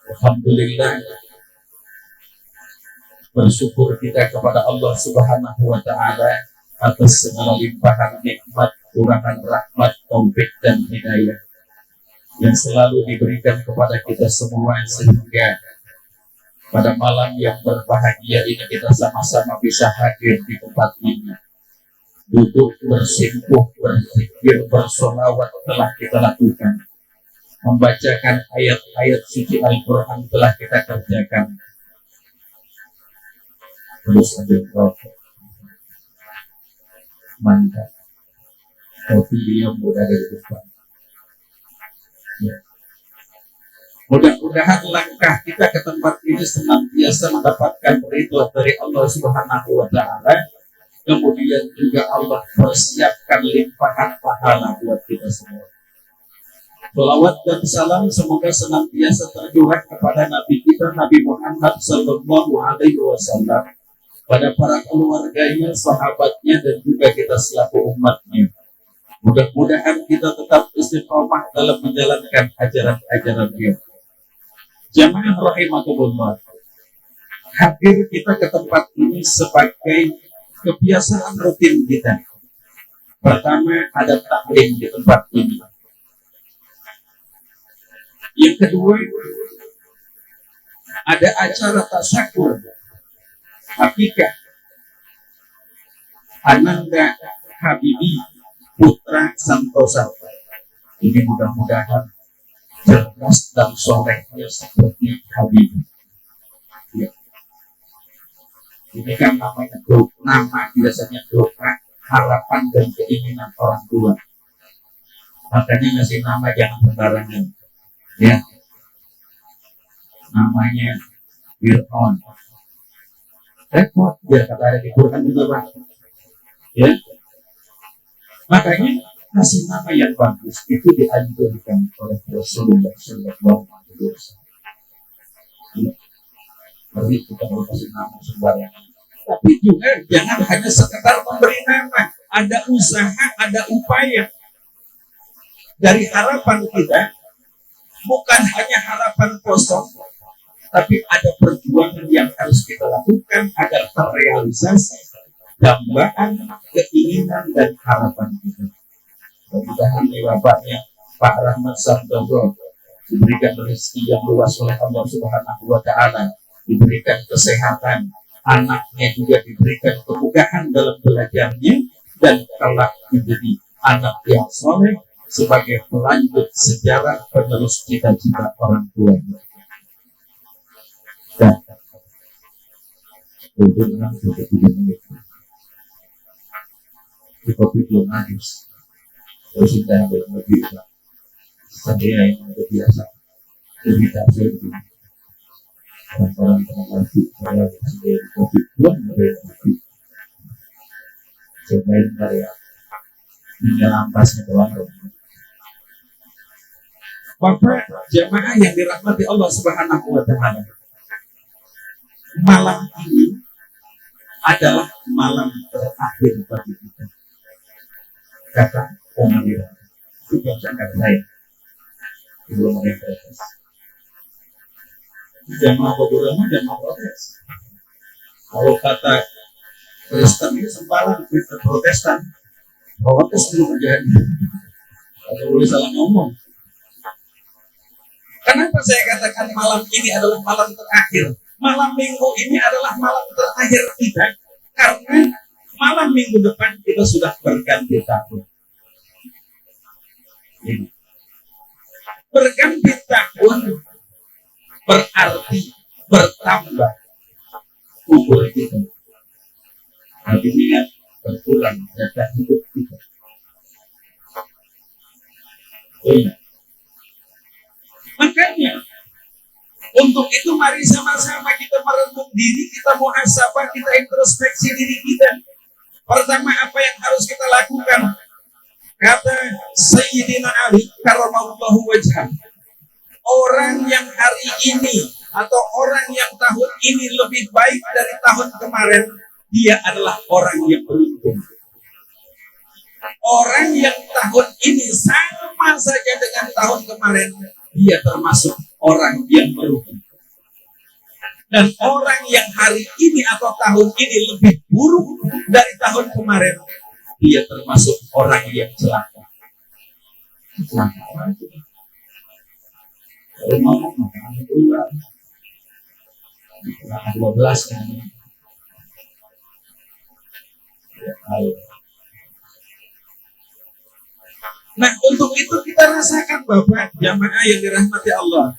Alhamdulillah, bersyukur kita kepada Allah Subhanahu wa Ta'ala atas segala limpahan nikmat, curahan rahmat, taufik dan hidayah yang selalu diberikan kepada kita semua, sehingga pada malam yang berbahagia ini kita sama-sama bisa hadir di tempat ini, duduk bersimpuh, berzikir, bersolawat telah kita lakukan, membacakan ayat-ayat suci Al-Quran telah kita kerjakan. Terus ambil rokok, mantap, kopi yang mudah dari depan. Ya. Mudah-mudahan langkah kita ke tempat ini senantiasa mendapatkan ridho dari Allah Subhanahu wa Ta'ala. Kemudian juga Allah persiapkan limpahan pahala buat kita semua. Salawat dan salam semoga senantiasa tercurah kepada Nabi kita Nabi Muhammad Sallallahu Alaihi Wasallam, pada para keluarganya, sahabatnya, dan juga kita selaku umatnya. Mudah-mudahan kita tetap istiqomah dalam menjalankan ajaran-ajarannya. Jamaah rahimakumullah, hadir kita ke tempat ini sebagai kebiasaan rutin kita. Pertama, ada taklim di tempat ini. Yang kedua, ada acara tasyakur Hakikah Ananda Habibi Putra Santosa. Ini mudah-mudahan cerdas dan solehnya seperti Habibie. Ya. Ini kan namanya doa, nama biasanya doa, harapan dan keinginan orang tua. Makanya ngasih nama jangan sembarangan. Ya. Namanya Fir'aun. Repot, biar kata ada di Quran juga Pak. Ya. Makanya kasih nama yang bagus itu dianjurkan oleh Rasulullah Sallallahu Alaihi Wasallam. Jadi kita mau kasih nama sembarangan. Tapi juga jangan hanya sekedar memberi nama. Ada usaha, ada upaya. Dari harapan kita, bukan hanya harapan kosong, tapi ada perjuangan yang harus kita lakukan agar terrealisasi dambaan, keinginan, dan harapan kita. Mudah-mudahan bapaknya Pak Rahmat Santoso diberikan rezeki yang luas oleh Allah Subhanahu wa Ta'ala, diberikan kesehatan, anaknya juga diberikan kemudahan dalam belajarnya, dan kelak menjadi anak yang soleh sebagai pelanjut sejarah penerus cita-cita orang tuanya. Dan di kopi belum habis. Terus kita ambil mobil, saya yang udah biasa, lebih tak sedih. Orang-orang mengerti, saya sendiri kopi belum ambil mobil. Saya bentar ya, ini lampasnya doang. Bapak jamaah yang dirahmati Allah Subhanahu wa Ta'ala, malam ini adalah malam terakhir bagi kita. Kata Umar, itu jangan saya belum ada protes. Jamaah ulama jangan protes. Kalau kata Kristen itu sempalan Kristen Protestan, protes belum terjadi. Kalau boleh salah ngomong. Kenapa saya katakan malam ini adalah malam terakhir? Malam minggu ini adalah malam terakhir kita. Karena malam minggu depan kita sudah berganti tahun. Ini. Berganti tahun berarti bertambah umur kita. Tapi ingat, berkurang jatah hidup kita. Ingat. Makanya untuk itu mari sama-sama kita merenung diri, kita muhasabah, kita introspeksi diri kita. Pertama, apa yang harus kita lakukan? Kata Sayyidina Ali karramallahu wajhah, orang yang hari ini atau orang yang tahun ini lebih baik dari tahun kemarin, dia adalah orang yang beruntung. Orang yang tahun ini sama saja dengan tahun kemarin, dia termasuk orang yang merugi. Dan orang yang hari ini atau tahun ini lebih buruk dari tahun kemarin, dia termasuk orang yang celaka. Celaka. Kalau ngomong makanan keluar, 12 kan. Nah, untuk itu kita rasakan Bapak jamaah yang dirahmati Allah.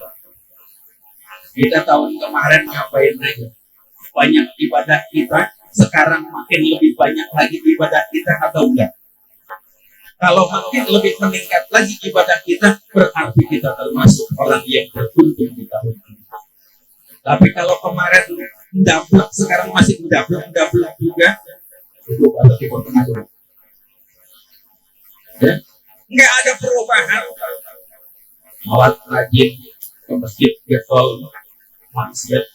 Kita tahun kemarin ngapain aja? Banyak ibadah kita, sekarang makin lebih banyak lagi ibadah kita atau enggak? Kalau makin lebih meningkat lagi ibadah kita, berarti kita termasuk orang yang beruntung di tahun ini. Tapi kalau kemarin mendablek, sekarang masih mendablek juga, itu atau di tengah dulu. Ya? Nggak ada perubahan. Awat rajin ke masjid, getol, maksiat,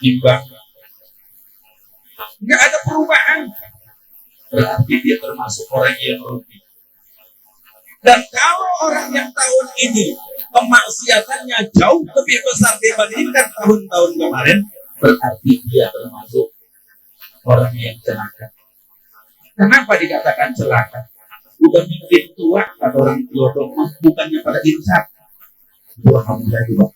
imbang. Nggak ada perubahan. Berarti dia termasuk orang yang rugi. Dan kalau orang yang tahun ini kemaksiatannya jauh lebih besar dibandingkan tahun-tahun kemarin, berarti dia termasuk orang yang celaka. Kenapa dikatakan celaka? Udah mungkin tua atau orang tua dong, bukannya pada insaf. Alhamdulillah juga.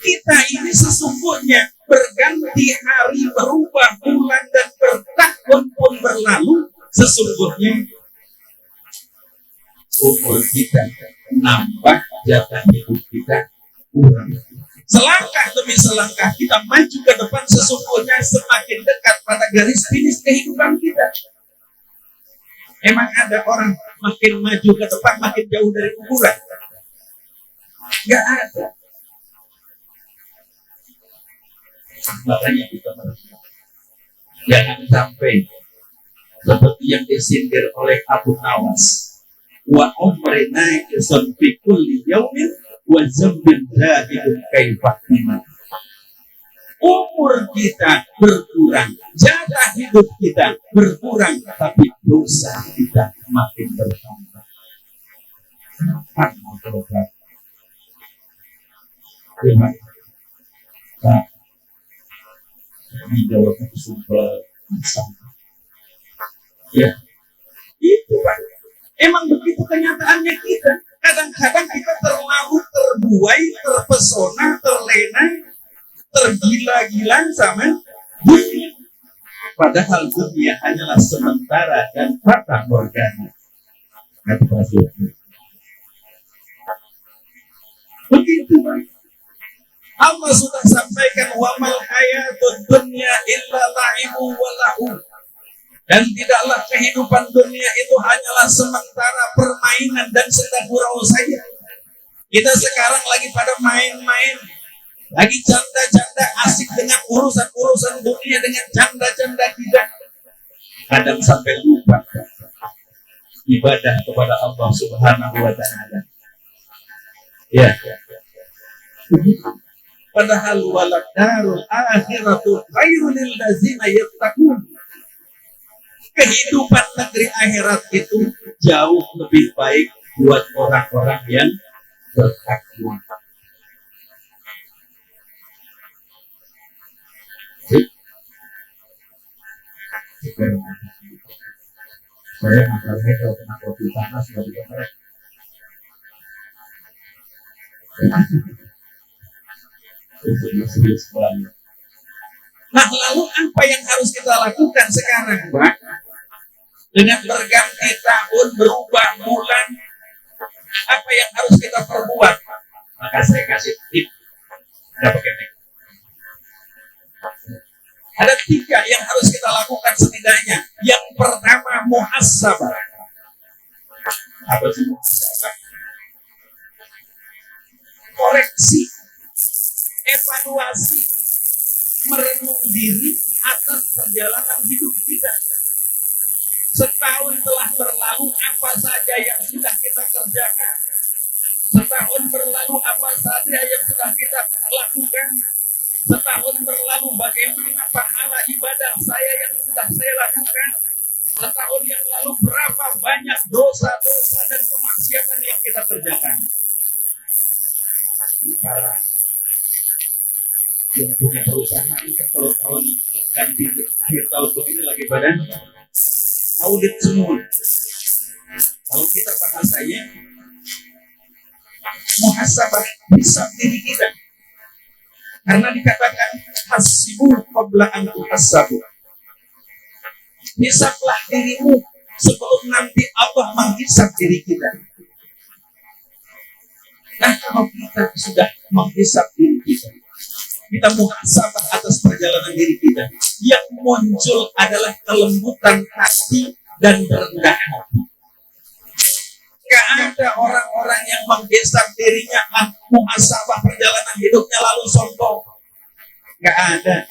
Kita ini sesungguhnya berganti hari, berubah bulan, dan bertahun pun berlalu, sesungguhnya umur kita nambah, jatah hidup kita kurang. Selangkah demi selangkah kita maju ke depan, sesungguhnya semakin dekat pada garis finish kehidupan kita. Emang ada orang makin maju ke depan makin jauh dari kuburan? Gak ada. Makanya kita jangan sampai seperti yang disindir oleh Abu Nawas, wa umrina yasun fi kulli yaumin wa zambin da'idun kaifahima. Umur kita berkurang, jatah hidup kita berkurang, tapi dosa kita makin bertambah. Kenapa mau berobat? Terima kasih. Ini jawabnya sumpah sama. Ya, itu Pak. Emang begitu kenyataannya kita. Kadang-kadang kita terlalu terbuai, terpesona, terlena, tergila-gila sama dunia. Padahal dunia hanyalah sementara dan fata morgana. Begitu Pak. Allah sudah sampaikan wa mal hayatud dunya illa la'ibu wa lahu. Dan tidaklah kehidupan dunia itu hanyalah sementara, permainan dan senda gurau saja. Kita sekarang lagi pada main-main, lagi canda-canda, asik dengan urusan-urusan dunia, dengan canda-canda kita. Kadang sampai lupa ibadah kepada Allah Subhanahu wa Ta'ala. Ya. Padahal walad darul akhiratu khairul lil ladzina yattaqun. Kehidupan negeri akhirat itu jauh lebih baik buat orang-orang yang bertakwa. Saya masalahnya kalau kena kopi panas nggak bisa merek. Itu serius banget. Nah, lalu apa yang harus kita lakukan sekarang, Pak? Dengan berganti tahun, berubah bulan, apa yang harus kita perbuat? Maka saya kasih tip. Ada pakai mic. Ada 3 yang harus kita lakukan setidaknya. Yang pertama, muhasabah. Apa sih muhasabah? Koreksi, evaluasi, merenung diri atas perjalanan hidup kita. Setahun telah berlalu, apa saja yang sudah kita kerjakan? Setahun berlalu, apa saja yang sudah kita lakukan? Setahun berlalu, bagaimana pahala ibadah saya yang sudah saya lakukan? Setahun yang lalu, berapa banyak dosa-dosa dan kemaksiatan yang kita kerjakan? Para yang punya perusahaan ini kan kalau tahun ganti akhir tahun begini lagi badan Audit semua. Kalau kita bahasanya, muhasabah hisab diri kita. Karena dikatakan hasibu qabla an tuhasabu. Hisablah dirimu sebelum nanti Allah menghisab diri kita. Nah, kalau kita sudah menghisab diri kita, kita muhasabah atas perjalanan diri kita, yang muncul adalah kelembutan hati dan rendah hati. Gak ada orang-orang yang menghisab dirinya, muhasabah perjalanan hidupnya lalu sombong. Gak ada.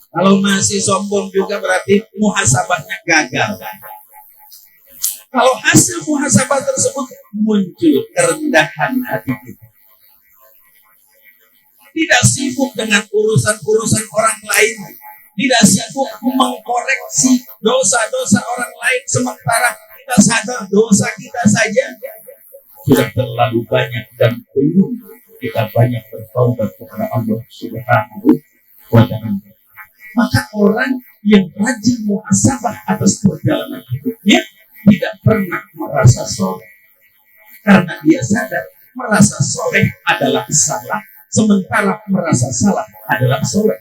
Kalau masih sombong juga berarti muhasabahnya gagal. Kalau hasil muhasabah tersebut muncul kerendahan hati kita. Tidak sibuk dengan urusan-urusan orang lain. Tidak sibuk mengkoreksi dosa-dosa orang lain. Sementara kita sadar dosa kita saja sudah terlalu banyak dan belum kita banyak bertaubat kepada Allah Subhanahu wa Ta'ala. Maka orang yang rajin muhasabah atas perjalanan hidupnya tidak pernah merasa soleh. Karena dia sadar merasa soleh adalah salah, sementara merasa salah adalah soleh.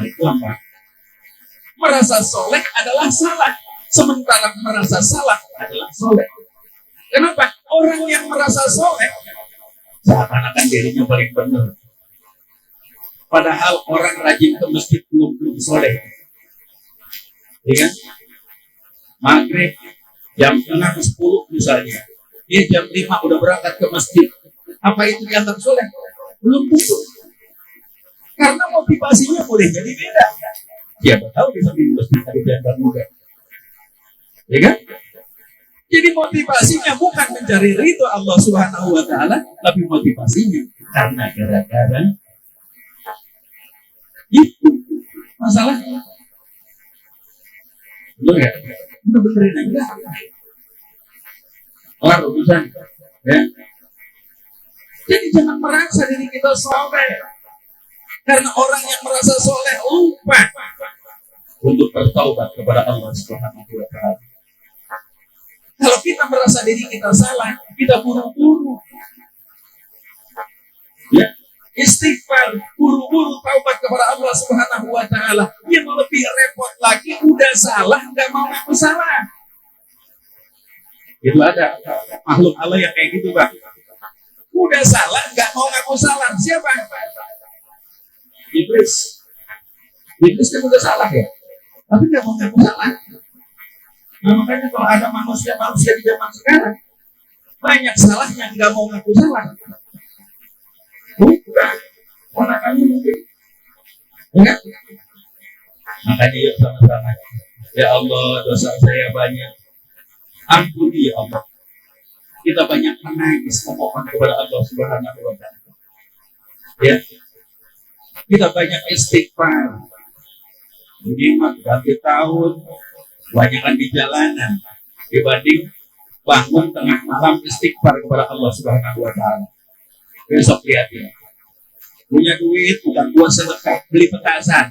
Itu apa? Merasa soleh adalah salah, sementara merasa salah adalah soleh. Kenapa? Orang yang merasa soleh Seakan-akan dirinya paling benar. padahal orang rajin ke masjid belum soleh. Ya kan? Maghrib jam 6.10 misalnya, dia jam 5 udah berangkat ke masjid. Apa itu dianggap soleh? Belum tentu. Karena motivasinya boleh jadi beda. Siapa tahu di samping masjid ada janda muda. Ya kan? Jadi motivasinya bukan mencari ridho Allah Subhanahu wa Ta'ala, tapi motivasinya karena gara-gara itu masalahnya. Betul ya? Udah benerin aja. Kelar urusan. Ya. Jadi jangan merasa diri kita soleh. Karena orang yang merasa soleh lupa untuk bertaubat kepada Allah Subhanahu wa Ta'ala. Kalau kita merasa diri kita salah, kita buru-buru. Ya, istighfar, buru-buru taubat kepada Allah Subhanahu wa Ta'ala. Yang lebih repot lagi, udah salah, nggak mau ngaku salah. Itu ada makhluk Allah yang kayak gitu, Bang. Udah salah, nggak mau ngaku salah. Siapa? Iblis. Iblis kan udah salah ya, tapi nggak mau ngaku salah. Nah, makanya kalau ada manusia di zaman sekarang, banyak salahnya nggak mau ngaku salah. Bukan, orang kami mungkin. Enggak. Makanya yuk sama-sama. Ya Allah, dosa saya banyak. Ampuni ya Allah. Kita banyak menangis memohon kepada Allah Subhanahu wa Ta'ala. Ya. Kita banyak istighfar. Menyimak ganti tahun, banyakan di jalanan dibanding bangun tengah malam istighfar kepada Allah Subhanahu wa Ta'ala. Besok lihat ya, punya duit bukan buat sedekah beli petasan,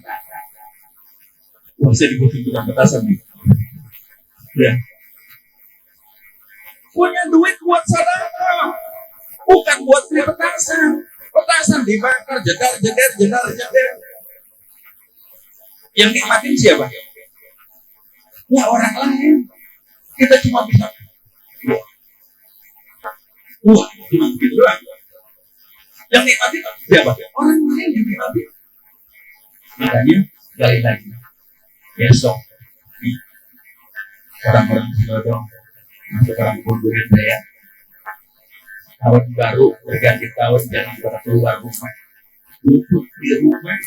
Wah, saya dibutuhin tukang petasan nih. Ya. Punya duit buat sedekah, bukan buat beli petasan. Petasan dibakar, jedar, jedar, jedar, jedar. Yang nikmatin siapa? Ya orang lain. Kita cuma bisa wah, cuma begitu doang. Yang nikmatin siapa? Orang lain yang nikmatin. Makanya sekali lagi besok nih, orang-orang Sidodong masuk orang kundurin saya tahun baru berganti tahun jangan pernah keluar rumah, duduk di rumah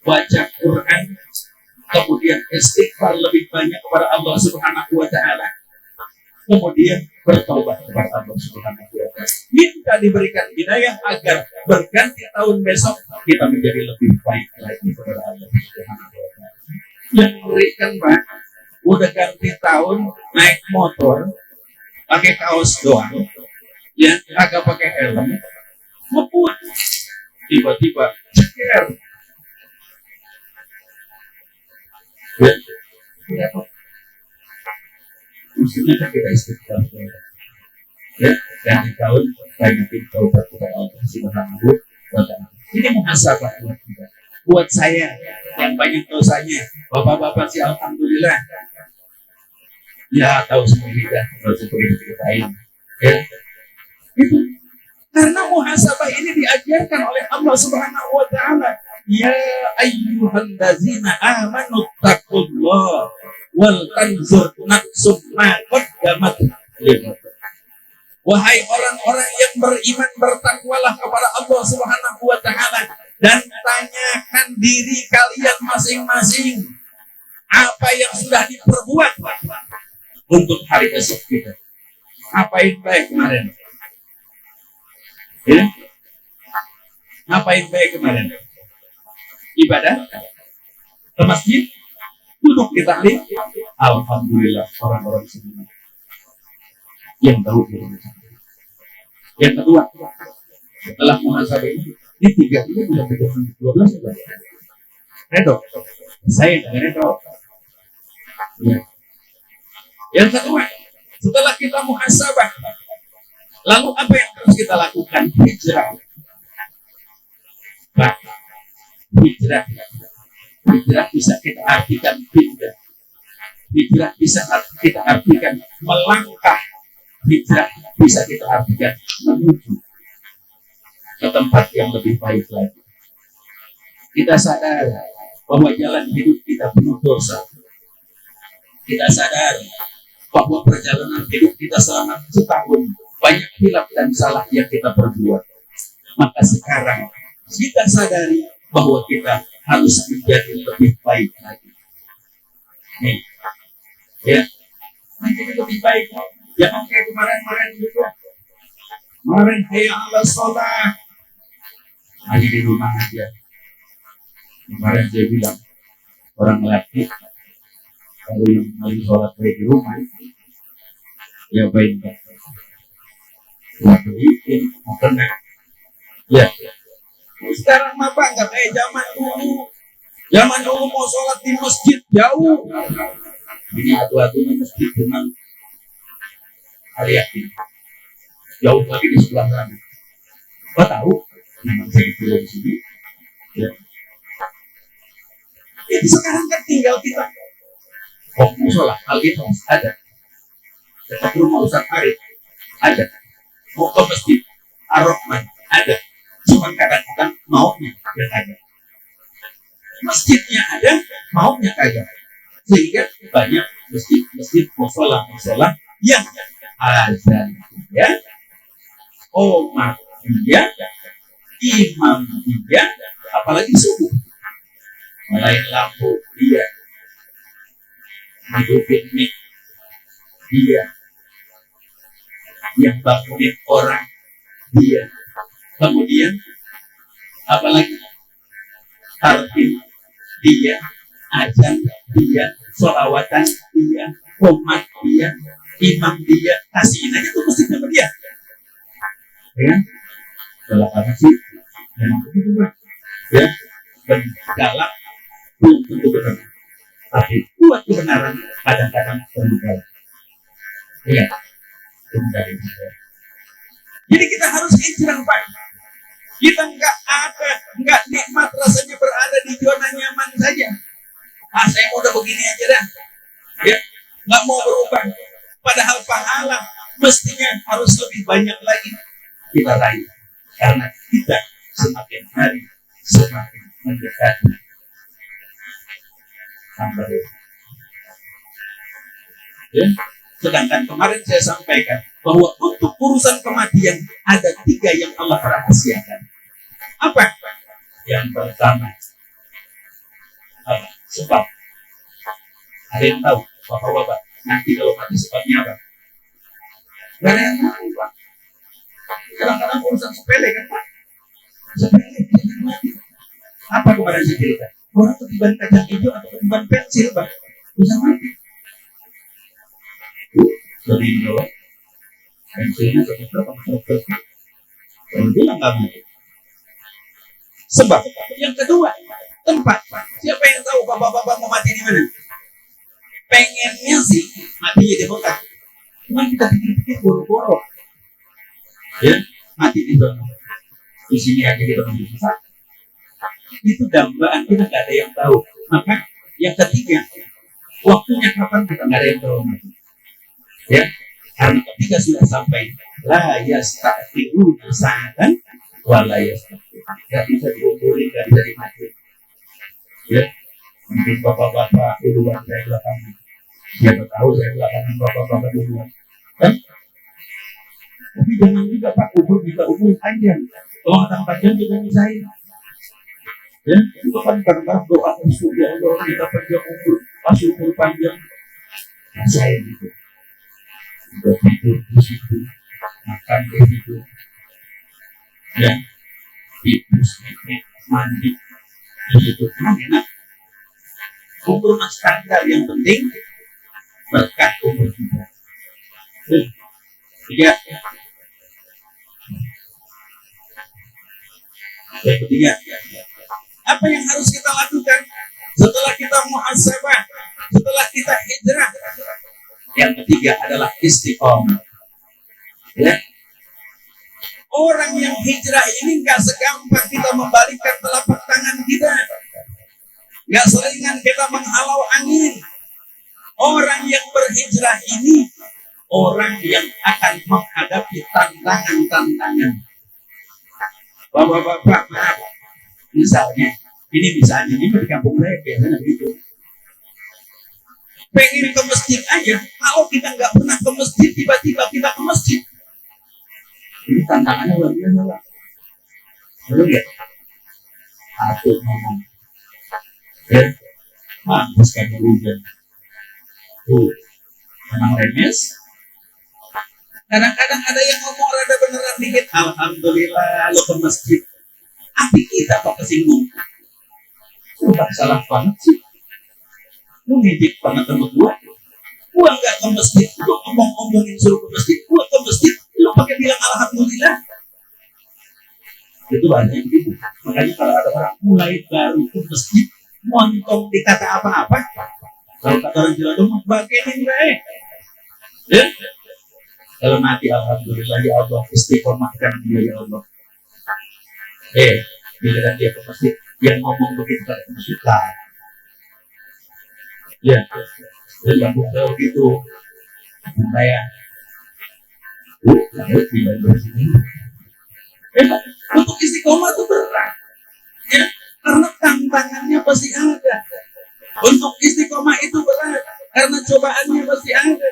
baca Quran, kemudian istighfar lebih banyak kepada Allah Subhanahu wa Ta'ala, kemudian bertobat kepada Allah Subhanahu wa Ta'ala, minta diberikan hidayah agar berganti tahun besok kita menjadi lebih baik lagi kepada Allah Subhanahu wa Ta'ala. Yang berikan Pak, udah ganti tahun naik motor pakai kaos doang, ya agak pakai helm, ngebut, tiba-tiba ceker. Ya, mestinya kan kita istighfar ya, ganti tahun banyakin taubat kepada Allah Subhanahu wa Ta'ala. Ini muhasabah buat kita, buat saya yang banyak dosanya. Bapak-bapak sih alhamdulillah ya tahu sendiri kan, kalau seperti itu ceritain ya itu karena muhasabah ini diajarkan oleh Allah Subhanahu wa Ta'ala. Ya ayyuhallazina amanu taqullah wal tanzur nafsum ma qaddamat lihat. Wahai orang-orang yang beriman, bertakwalah kepada Allah Subhanahu wa Ta'ala dan tanyakan diri kalian masing-masing apa yang sudah diperbuat untuk hari esok kita. Ngapain baik kemarin? Ya? Ngapain baik kemarin? Ibadah ke masjid, duduk di taklim. Alhamdulillah orang-orang semua yang tahu di rumah. Yang kedua, setelah muhasabah ini 3 ini sudah 12 sudah. Redo, saya dengan redo. Ya. Yang kedua, setelah kita muhasabah, lalu apa yang harus kita lakukan? Hijrah. Nah, hijrah bisa kita artikan pindah. Hijrah bisa kita artikan melangkah. Hijrah bisa kita artikan menuju ke tempat yang lebih baik lagi. Kita sadar bahwa jalan hidup kita penuh dosa. Kita sadar bahwa perjalanan hidup kita selama setahun banyak hilaf dan salah yang kita perbuat. Maka sekarang kita sadari bahwa kita harus menjadi lebih baik lagi. Nih, ya, menjadi lebih baik. Jangan kayak kemarin-kemarin juga. Kemarin hayya ala sholat, hanya di rumah aja. Kemarin dia bilang orang laki kalau yang lagi sholat baik di rumah, ya baik enggak. Waktu ini mau kena, ya. Sekarang mah Pak nggak kayak zaman dulu. Zaman dulu mau sholat di masjid jauh. Ini atu-atunya masjid dengan area ini. Jauh lagi di sebelah sana. Kau tahu? Memang saya dipilih di sini. Ya. Jadi sekarang kan tinggal kita. Oh, musola, Al-Ghifar ada. Dekat rumah Ustaz Arif ada. Mau ke masjid Ar-Rahman ada. Cuma kadang-kadang maunya yang ada. Masjidnya ada, maunya kagak. Sehingga banyak masjid musola yang azan ya, Omar dia, imam dia, apalagi subuh, main lampu dia, hidupin mic dia, yang bangunin orang dia, kemudian apalagi tartib dia, azan dia, sholawatan dia, komat dia, imam dia, kasihin aja tuh masjid sama dia. Ya, kalau apa sih? Memang begitu Pak. Ya, dan galak belum tentu benar. Tapi buat kebenaran kadang-kadang perlu galau. Iya, kemudian. Jadi kita harus hijrah, Pak. Kita nggak nikmat rasanya berada di zona nyaman saja. Saya mau udah begini aja dah. Ya, nggak mau berubah. Padahal pahala mestinya harus lebih banyak lagi kita raih. Karena kita semakin hari semakin mendekati sampai. Ya. Sedangkan kemarin saya sampaikan bahwa untuk urusan kematian ada 3 yang Allah rahasiakan. Apa? Yang pertama, sebab. Ada yang tahu, Bapak-bapak, nanti kalau mati sebabnya apa? Gak ada yang tahu, Pak. Kadang-kadang urusan sepele kan, Pak? Sepele, mati. Apa kemarin saya cerita? Orang ketiban kacang hijau atau ketiban pensil, Pak, bisa mati. Selindo, pensilnya sekitar kalau bilang nggak mati. Sebab yang kedua, tempat. Siapa yang tahu bapak-bapak mau mati di mana? Pengennya sih matinya di Mekah. Cuma kita pikir-pikir boro-boro. Ya, mati di sana. Di sini aja kita susah. Itu dambaan kita nggak ada yang tahu. Maka yang ketiga, waktunya kapan kita nggak ada yang tahu. Ya, karena ketika sudah sampai la yasta'khiruna sa'atan wa la yasta'khirun. Gak bisa diumuri, gak bisa dimati. Ya, mungkin bapak-bapak duluan saya belakangan. Siapa tahu saya belakangan bapak-bapak duluan. Kan? Tapi jangan juga Pak umur kita umur panjang. Kalau nggak panjang juga misahin. Ya, itu kan karena doa usul ya Allah kita panjang umur, pas umur panjang. Nah, saya gitu. Udah tidur di situ, makan di situ, ya, tidur sedikit, mandi di situ, enak. Umur mas standar yang penting berkah umur kita. Tiga, yang ketiga, apa yang harus kita lakukan setelah kita muhasabah, setelah kita hijrah? Yang ketiga adalah istiqomah. Ya. Orang yang hijrah ini nggak segampang kita membalikkan telapak tangan kita, nggak seringan kita menghalau angin. Orang yang berhijrah ini orang yang akan menghadapi tantangan-tantangan. Bapak-bapak, maaf. Misalnya ini di kampung saya biasanya begitu. Pengen ke masjid aja, kalau kita nggak pernah ke masjid, tiba-tiba kita ke masjid. Ini tantangannya luar biasa, Pak. Lalu ya, aku ngomong, ya, mampus kayak hujan. Tuh, memang remes. Kadang-kadang ada yang ngomong rada beneran dikit, alhamdulillah lo ke masjid. Tapi kita kok kesinggung. Sudah salah banget sih. Lu ngejek banget sama gua nggak ke masjid, lu ngomong-ngomongin suruh ke masjid, gua ke masjid, lu pakai bilang alhamdulillah. Itu banyak yang gitu. Makanya kalau ada orang mulai baru ke masjid, montong dikata apa-apa, kalau kata orang Ciladung, bagianin baik. Ya? Kalau mati alhamdulillah ya Allah, istiqomahkan dia ya Allah. Bila dia ke masjid, yang ngomong begitu ke masjid lah. Ya, dan kampung saya begitu, saya, tidak bersini. Untuk istiqomah itu berat, ya, karena tantangannya pasti ada. Untuk istiqomah itu berat, karena cobaannya pasti ada.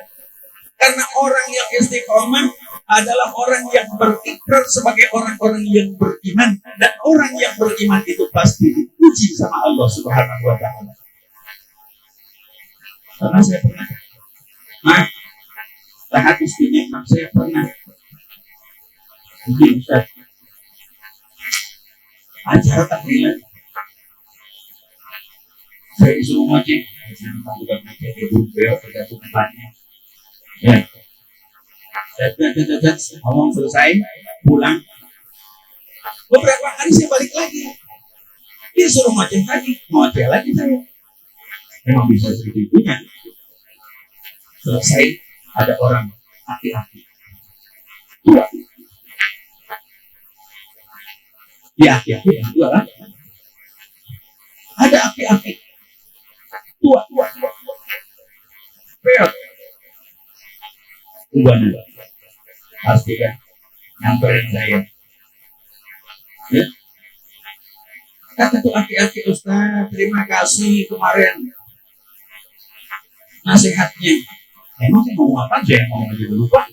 Karena orang yang istiqomah adalah orang yang berikrar sebagai orang-orang yang beriman, dan orang yang beriman itu pasti dipuji sama Allah Subhanahu Wa Taala. Karena saya pernah, tahat istimewa saya pernah, mungkin Ustaz, acara tahlilan, saya disuruh ngoceh, saya juga ngoceh di beliau tergantung tempatnya, ya, saya ngomong selesai, pulang, beberapa hari saya balik lagi, dia suruh ngoceh lagi saya. memang bisa segitunya. Selesai ada orang aki-aki tua, ya aki-aki yang tua kan, ada aki-aki tua, peot, ubahnya pasti kan nyamperin saya, ya. Kata tuh aki-aki, Ustaz, terima kasih kemarin nasihatnya. Emang saya ngomong apa? Saya ngomong aja lupa.